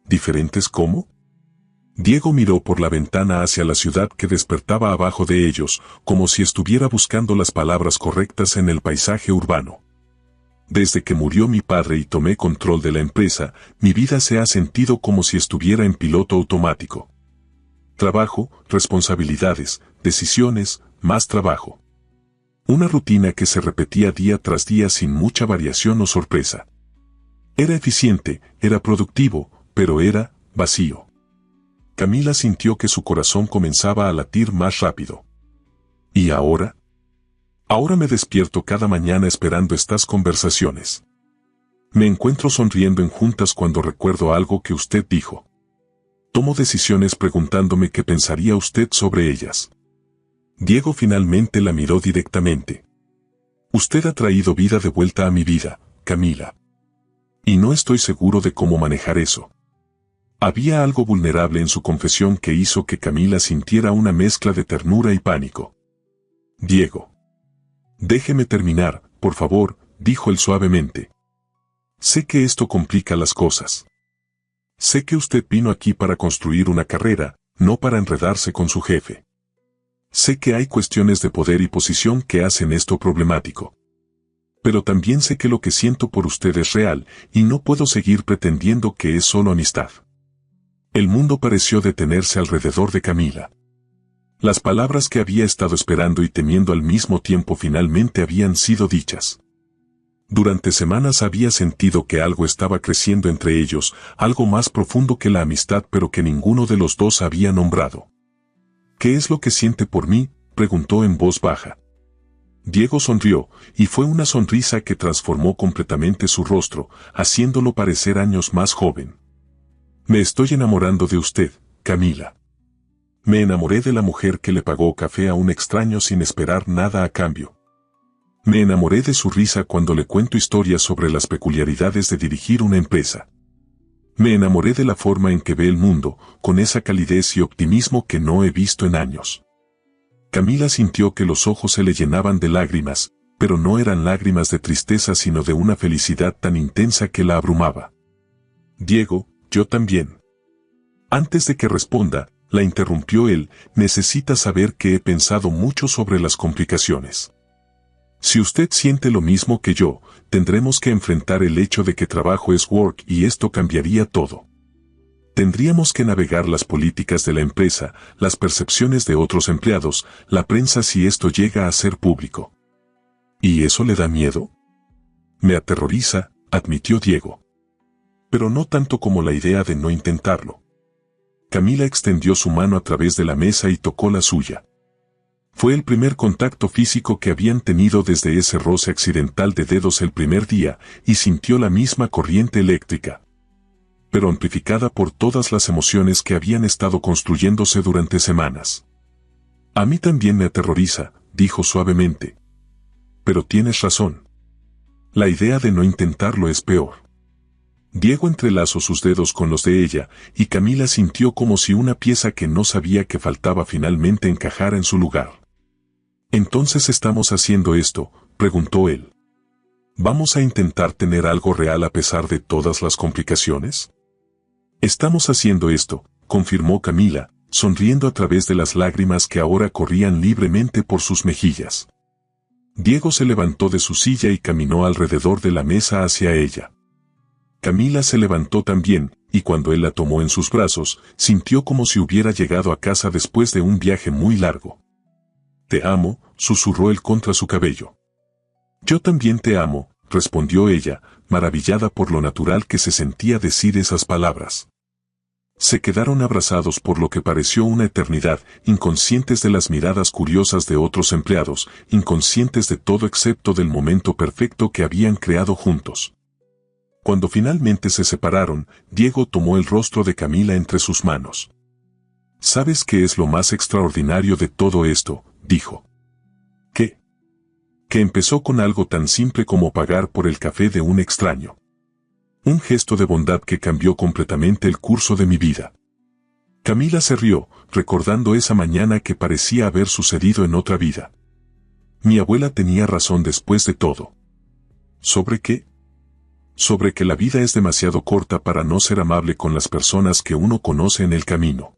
«¿Diferentes cómo?» Diego miró por la ventana hacia la ciudad que despertaba abajo de ellos, como si estuviera buscando las palabras correctas en el paisaje urbano. «Desde que murió mi padre y tomé control de la empresa, mi vida se ha sentido como si estuviera en piloto automático. Trabajo, responsabilidades, decisiones, más trabajo. Una rutina que se repetía día tras día sin mucha variación o sorpresa. Era eficiente, era productivo, pero era vacío». Camila sintió que su corazón comenzaba a latir más rápido. ¿Y ahora? Ahora me despierto cada mañana esperando estas conversaciones. Me encuentro sonriendo en juntas cuando recuerdo algo que usted dijo. Tomo decisiones preguntándome qué pensaría usted sobre ellas. Diego finalmente la miró directamente. Usted ha traído vida de vuelta a mi vida, Camila. Y no estoy seguro de cómo manejar eso. Había algo vulnerable en su confesión que hizo que Camila sintiera una mezcla de ternura y pánico. Diego. Déjeme terminar, por favor, dijo él suavemente. Sé que esto complica las cosas. Sé que usted vino aquí para construir una carrera, no para enredarse con su jefe. Sé que hay cuestiones de poder y posición que hacen esto problemático. Pero también sé que lo que siento por usted es real, y no puedo seguir pretendiendo que es solo amistad. El mundo pareció detenerse alrededor de Camila. Las palabras que había estado esperando y temiendo al mismo tiempo finalmente habían sido dichas. Durante semanas había sentido que algo estaba creciendo entre ellos, algo más profundo que la amistad, pero que ninguno de los dos había nombrado. ¿Qué es lo que siente por mí?, preguntó en voz baja. Diego sonrió, y fue una sonrisa que transformó completamente su rostro, haciéndolo parecer años más joven. Me estoy enamorando de usted, Camila. Me enamoré de la mujer que le pagó café a un extraño sin esperar nada a cambio. Me enamoré de su risa cuando le cuento historias sobre las peculiaridades de dirigir una empresa. Me enamoré de la forma en que ve el mundo, con esa calidez y optimismo que no he visto en años. Camila sintió que los ojos se le llenaban de lágrimas, pero no eran lágrimas de tristeza sino de una felicidad tan intensa que la abrumaba. Diego, yo también. Antes de que responda, la interrumpió él, necesita saber que he pensado mucho sobre las complicaciones. Si usted siente lo mismo que yo, tendremos que enfrentar el hecho de que trabajo es work y esto cambiaría todo. Tendríamos que navegar las políticas de la empresa, las percepciones de otros empleados, la prensa si esto llega a ser público. ¿Y eso le da miedo? Me aterroriza, admitió Diego. Pero no tanto como la idea de no intentarlo. Camila extendió su mano a través de la mesa y tocó la suya. Fue el primer contacto físico que habían tenido desde ese roce accidental de dedos el primer día, y sintió la misma corriente eléctrica, pero amplificada por todas las emociones que habían estado construyéndose durante semanas. A mí también me aterroriza, dijo suavemente. Pero tienes razón. La idea de no intentarlo es peor. Diego entrelazó sus dedos con los de ella, y Camila sintió como si una pieza que no sabía que faltaba finalmente encajara en su lugar. ¿Entonces estamos haciendo esto?, preguntó él. ¿Vamos a intentar tener algo real a pesar de todas las complicaciones? Estamos haciendo esto, confirmó Camila, sonriendo a través de las lágrimas que ahora corrían libremente por sus mejillas. Diego se levantó de su silla y caminó alrededor de la mesa hacia ella. Camila se levantó también, y cuando él la tomó en sus brazos, sintió como si hubiera llegado a casa después de un viaje muy largo. Te amo, susurró él contra su cabello. Yo también te amo, respondió ella, maravillada por lo natural que se sentía decir esas palabras. Se quedaron abrazados por lo que pareció una eternidad, inconscientes de las miradas curiosas de otros empleados, inconscientes de todo excepto del momento perfecto que habían creado juntos. Cuando finalmente se separaron, Diego tomó el rostro de Camila entre sus manos. ¿Sabes qué es lo más extraordinario de todo esto?, dijo. ¿Qué? Que empezó con algo tan simple como pagar por el café de un extraño. Un gesto de bondad que cambió completamente el curso de mi vida. Camila se rió, recordando esa mañana que parecía haber sucedido en otra vida. Mi abuela tenía razón después de todo. ¿Sobre qué? Sobre que la vida es demasiado corta para no ser amable con las personas que uno conoce en el camino.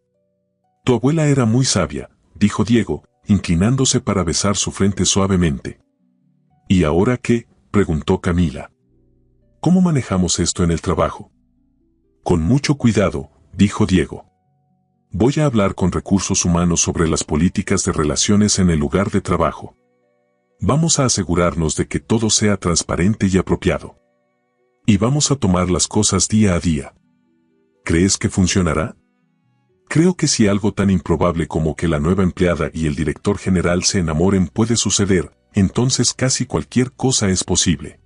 Tu abuela era muy sabia, dijo Diego, inclinándose para besar su frente suavemente. ¿Y ahora qué?, preguntó Camila. ¿Cómo manejamos esto en el trabajo? Con mucho cuidado, dijo Diego. Voy a hablar con recursos humanos sobre las políticas de relaciones en el lugar de trabajo. Vamos a asegurarnos de que todo sea transparente y apropiado. Y vamos a tomar las cosas día a día. ¿Crees que funcionará? Creo que si algo tan improbable como que la nueva empleada y el director general se enamoren puede suceder, entonces casi cualquier cosa es posible.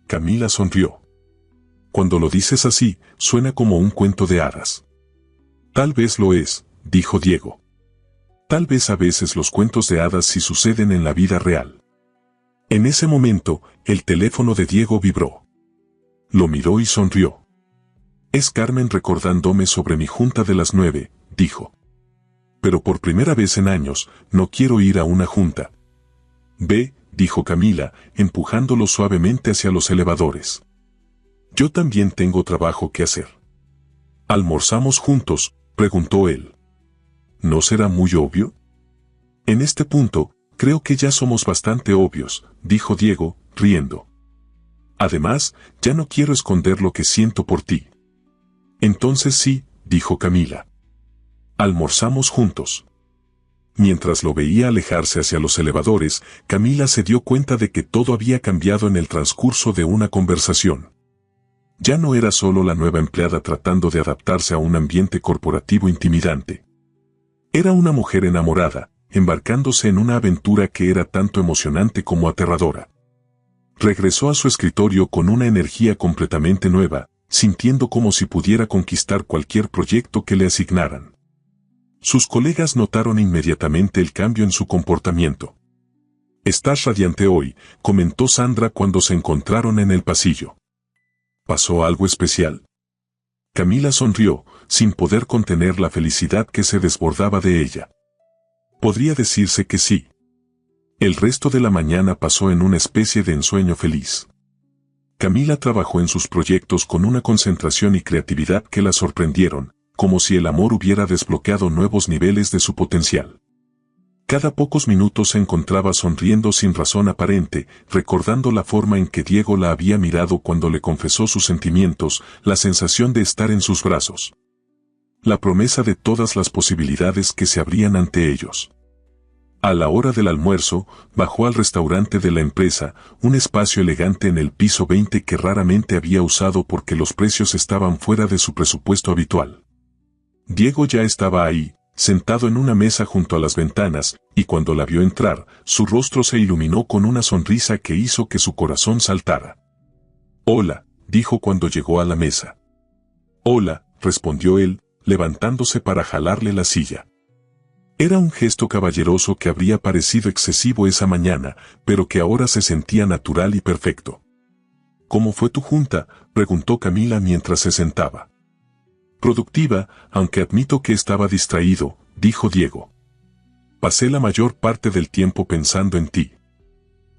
Camila sonrió. Cuando lo dices así, suena como un cuento de hadas. Tal vez lo es, dijo Diego. Tal vez a veces los cuentos de hadas sí suceden en la vida real. En ese momento, el teléfono de Diego vibró. Lo miró y sonrió. Es Carmen recordándome sobre mi junta de las 9, dijo. Pero por primera vez en años, no quiero ir a una junta. Ve, dijo Camila, empujándolo suavemente hacia los elevadores. Yo también tengo trabajo que hacer. ¿Almorzamos juntos?, preguntó él. ¿No será muy obvio? En este punto, creo que ya somos bastante obvios, dijo Diego, riendo. Además, ya no quiero esconder lo que siento por ti. Entonces sí, dijo Camila. Almorzamos juntos. Mientras lo veía alejarse hacia los elevadores, Camila se dio cuenta de que todo había cambiado en el transcurso de una conversación. Ya no era solo la nueva empleada tratando de adaptarse a un ambiente corporativo intimidante. Era una mujer enamorada, embarcándose en una aventura que era tanto emocionante como aterradora. Regresó a su escritorio con una energía completamente nueva, sintiendo como si pudiera conquistar cualquier proyecto que le asignaran. Sus colegas notaron inmediatamente el cambio en su comportamiento. «Estás radiante hoy», comentó Sandra cuando se encontraron en el pasillo. ¿Pasó algo especial? Camila sonrió, sin poder contener la felicidad que se desbordaba de ella. Podría decirse que sí. El resto de la mañana pasó en una especie de ensueño feliz. Camila trabajó en sus proyectos con una concentración y creatividad que la sorprendieron, como si el amor hubiera desbloqueado nuevos niveles de su potencial. Cada pocos minutos se encontraba sonriendo sin razón aparente, recordando la forma en que Diego la había mirado cuando le confesó sus sentimientos, la sensación de estar en sus brazos. La promesa de todas las posibilidades que se abrían ante ellos. A la hora del almuerzo, bajó al restaurante de la empresa, un espacio elegante en el piso 20 que raramente había usado porque los precios estaban fuera de su presupuesto habitual. Diego ya estaba ahí, sentado en una mesa junto a las ventanas, y cuando la vio entrar, su rostro se iluminó con una sonrisa que hizo que su corazón saltara. «Hola», dijo cuando llegó a la mesa. «Hola», respondió él, levantándose para jalarle la silla. Era un gesto caballeroso que habría parecido excesivo esa mañana, pero que ahora se sentía natural y perfecto. «¿Cómo fue tu junta?», preguntó Camila mientras se sentaba. «Productiva, aunque admito que estaba distraído», dijo Diego. «Pasé la mayor parte del tiempo pensando en ti.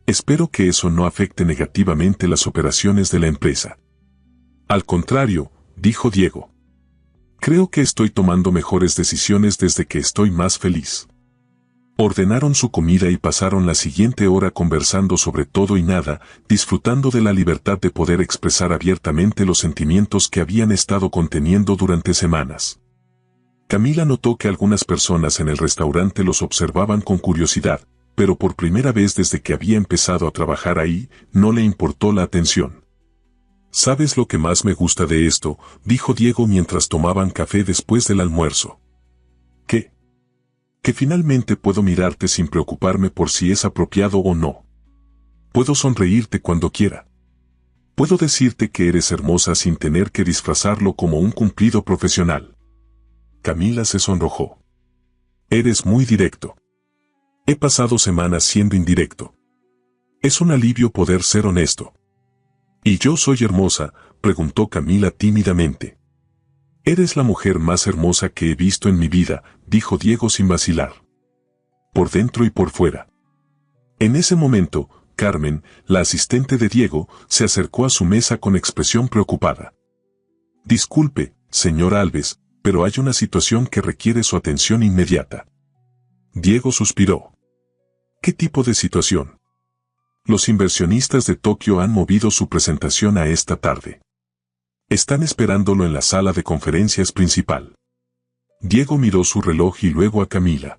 Espero que eso no afecte negativamente las operaciones de la empresa». «Al contrario», dijo Diego. «Creo que estoy tomando mejores decisiones desde que estoy más feliz». Ordenaron su comida y pasaron la siguiente hora conversando sobre todo y nada, disfrutando de la libertad de poder expresar abiertamente los sentimientos que habían estado conteniendo durante semanas. Camila notó que algunas personas en el restaurante los observaban con curiosidad, pero por primera vez desde que había empezado a trabajar ahí, no le importó la atención. «¿Sabes lo que más me gusta de esto?», dijo Diego mientras tomaban café después del almuerzo. «¿Qué?». «Que finalmente puedo mirarte sin preocuparme por si es apropiado o no. Puedo sonreírte cuando quiera. Puedo decirte que eres hermosa sin tener que disfrazarlo como un cumplido profesional». Camila se sonrojó. «Eres muy directo». «He pasado semanas siendo indirecto. Es un alivio poder ser honesto». «¿Y yo soy hermosa?», preguntó Camila tímidamente. «Eres la mujer más hermosa que he visto en mi vida», dijo Diego sin vacilar. «Por dentro y por fuera». En ese momento, Carmen, la asistente de Diego, se acercó a su mesa con expresión preocupada. «Disculpe, señor Alves, pero hay una situación que requiere su atención inmediata». Diego suspiró. «¿Qué tipo de situación?». «Los inversionistas de Tokio han movido su presentación a esta tarde. Están esperándolo en la sala de conferencias principal». Diego miró su reloj y luego a Camila.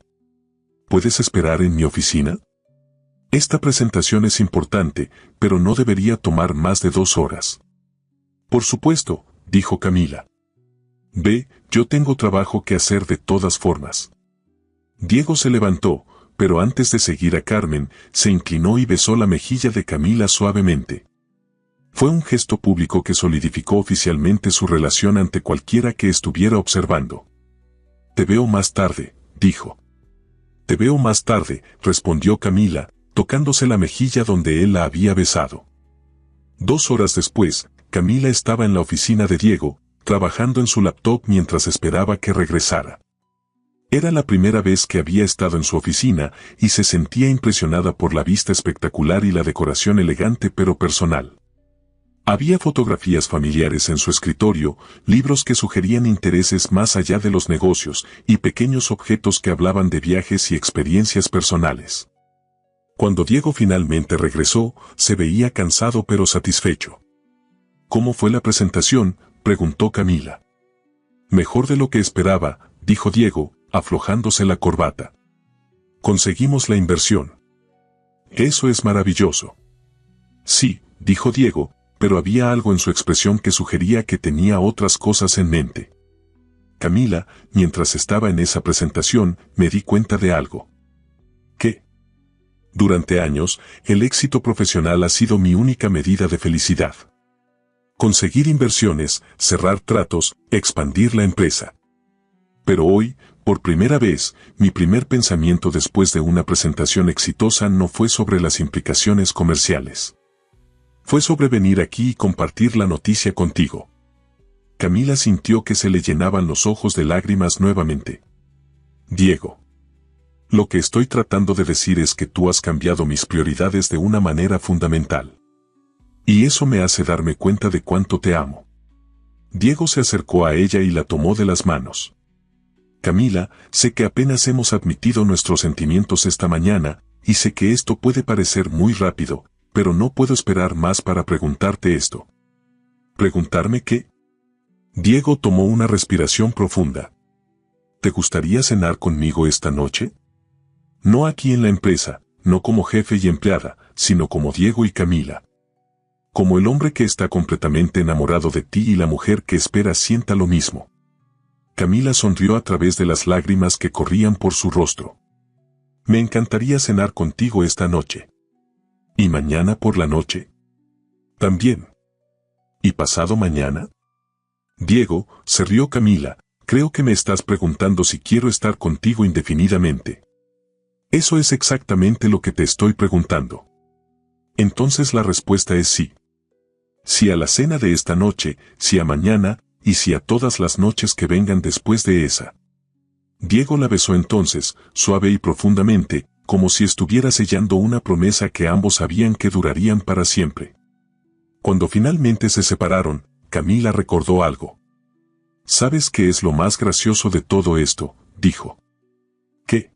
«¿Puedes esperar en mi oficina? Esta presentación es importante, pero no debería tomar más de 2 horas». «Por supuesto», dijo Camila. «Ve, yo tengo trabajo que hacer de todas formas». Diego se levantó, pero antes de seguir a Carmen, se inclinó y besó la mejilla de Camila suavemente. Fue un gesto público que solidificó oficialmente su relación ante cualquiera que estuviera observando. «Te veo más tarde», dijo. «Te veo más tarde», respondió Camila, tocándose la mejilla donde él la había besado. 2 horas después, Camila estaba en la oficina de Diego, trabajando en su laptop mientras esperaba que regresara. Era la primera vez que había estado en su oficina y se sentía impresionada por la vista espectacular y la decoración elegante pero personal. Había fotografías familiares en su escritorio, libros que sugerían intereses más allá de los negocios, y pequeños objetos que hablaban de viajes y experiencias personales. Cuando Diego finalmente regresó, se veía cansado pero satisfecho. ¿Cómo fue la presentación?, preguntó Camila. Mejor de lo que esperaba, dijo Diego, aflojándose la corbata. Conseguimos la inversión. Eso es maravilloso. Sí, dijo Diego, pero había algo en su expresión que sugería que tenía otras cosas en mente. Camila, mientras estaba en esa presentación, me di cuenta de algo. ¿Qué? Durante años, el éxito profesional ha sido mi única medida de felicidad. Conseguir inversiones, cerrar tratos, expandir la empresa. Pero hoy, por primera vez, mi primer pensamiento después de una presentación exitosa no fue sobre las implicaciones comerciales. Fue sobre venir aquí y compartir la noticia contigo. Camila sintió que se le llenaban los ojos de lágrimas nuevamente. Diego. Lo que estoy tratando de decir es que tú has cambiado mis prioridades de una manera fundamental. Y eso me hace darme cuenta de cuánto te amo. Diego se acercó a ella y la tomó de las manos. Camila, sé que apenas hemos admitido nuestros sentimientos esta mañana, y sé que esto puede parecer muy rápido, pero no puedo esperar más para preguntarte esto. ¿Preguntarme qué? Diego tomó una respiración profunda. ¿Te gustaría cenar conmigo esta noche? No aquí en la empresa, no como jefe y empleada, sino como Diego y Camila. Como el hombre que está completamente enamorado de ti y la mujer que espera sienta lo mismo. Camila sonrió a través de las lágrimas que corrían por su rostro. Me encantaría cenar contigo esta noche. ¿Y mañana por la noche? También. ¿Y pasado mañana? Diego, se rió Camila, creo que me estás preguntando si quiero estar contigo indefinidamente. Eso es exactamente lo que te estoy preguntando. Entonces la respuesta es sí. Sí a la cena de esta noche, sí a mañana, y sí a todas las noches que vengan después de esa. Diego la besó entonces, suave y profundamente, como si estuviera sellando una promesa que ambos sabían que durarían para siempre. Cuando finalmente se separaron, Camila recordó algo. ¿Sabes qué es lo más gracioso de todo esto?, dijo. ¿Qué?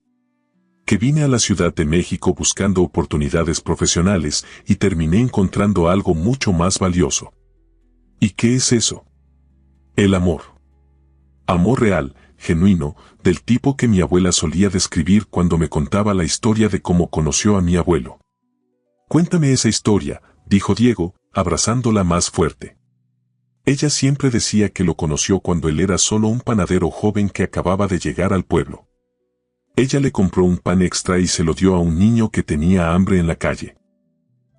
Que vine a la Ciudad de México buscando oportunidades profesionales y terminé encontrando algo mucho más valioso. ¿Y qué es eso? El amor. Amor real, genuino, del tipo que mi abuela solía describir cuando me contaba la historia de cómo conoció a mi abuelo. Cuéntame esa historia, dijo Diego, abrazándola más fuerte. Ella siempre decía que lo conoció cuando él era solo un panadero joven que acababa de llegar al pueblo. Ella le compró un pan extra y se lo dio a un niño que tenía hambre en la calle.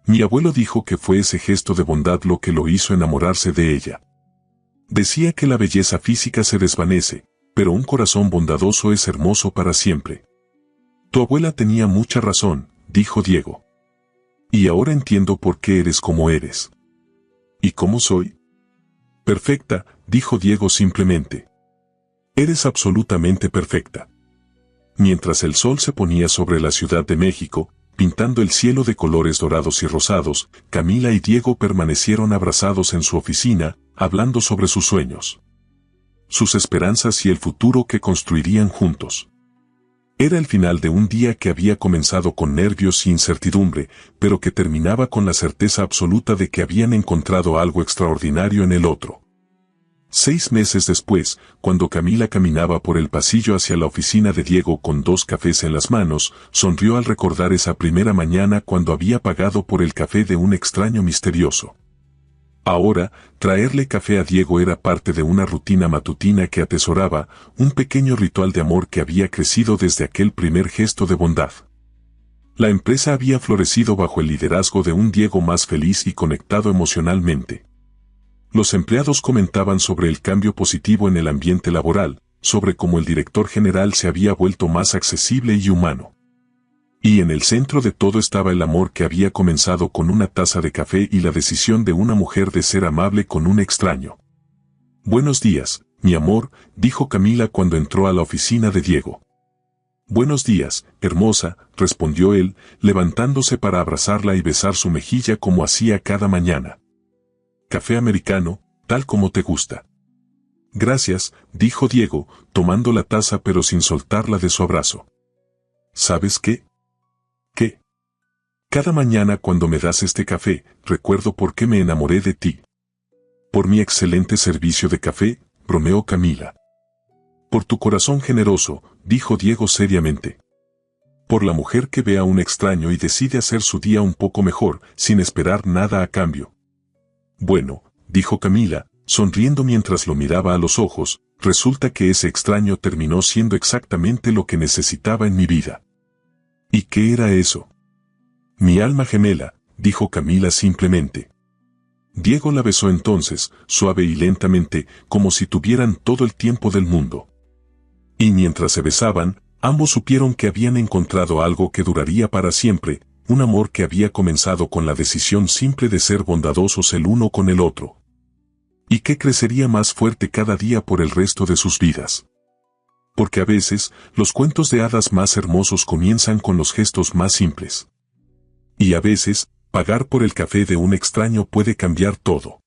Mi abuelo dijo que fue ese gesto de bondad lo que lo hizo enamorarse de ella. Decía que la belleza física se desvanece, pero un corazón bondadoso es hermoso para siempre. Tu abuela tenía mucha razón, dijo Diego. Y ahora entiendo por qué eres como eres. ¿Y cómo soy? Perfecta, dijo Diego simplemente. Eres absolutamente perfecta. Mientras el sol se ponía sobre la Ciudad de México, pintando el cielo de colores dorados y rosados, Camila y Diego permanecieron abrazados en su oficina, hablando sobre sus sueños, sus esperanzas y el futuro que construirían juntos. Era el final de un día que había comenzado con nervios y incertidumbre, pero que terminaba con la certeza absoluta de que habían encontrado algo extraordinario en el otro. 6 meses después, cuando Camila caminaba por el pasillo hacia la oficina de Diego con 2 cafés en las manos, sonrió al recordar esa primera mañana cuando había pagado por el café de un extraño misterioso. Ahora, traerle café a Diego era parte de una rutina matutina que atesoraba, un pequeño ritual de amor que había crecido desde aquel primer gesto de bondad. La empresa había florecido bajo el liderazgo de un Diego más feliz y conectado emocionalmente. Los empleados comentaban sobre el cambio positivo en el ambiente laboral, sobre cómo el director general se había vuelto más accesible y humano. Y en el centro de todo estaba el amor que había comenzado con una taza de café y la decisión de una mujer de ser amable con un extraño. Buenos días, mi amor, dijo Camila cuando entró a la oficina de Diego. Buenos días, hermosa, respondió él, levantándose para abrazarla y besar su mejilla como hacía cada mañana. café americano, tal como te gusta. Gracias, dijo Diego, tomando la taza pero sin soltarla de su abrazo. ¿Sabes qué? ¿Qué? Cada mañana cuando me das este café, recuerdo por qué me enamoré de ti. Por mi excelente servicio de café, bromeó Camila. Por tu corazón generoso, dijo Diego seriamente. Por la mujer que ve a un extraño y decide hacer su día un poco mejor, sin esperar nada a cambio. Bueno, dijo Camila, sonriendo mientras lo miraba a los ojos, resulta que ese extraño terminó siendo exactamente lo que necesitaba en mi vida. ¿Y qué era eso? Mi alma gemela, dijo Camila simplemente. Diego la besó entonces, suave y lentamente, como si tuvieran todo el tiempo del mundo. Y mientras se besaban, ambos supieron que habían encontrado algo que duraría para siempre, un amor que había comenzado con la decisión simple de ser bondadosos el uno con el otro. Y que crecería más fuerte cada día por el resto de sus vidas. Porque a veces, los cuentos de hadas más hermosos comienzan con los gestos más simples. Y a veces, pagar por el café de un extraño puede cambiar todo.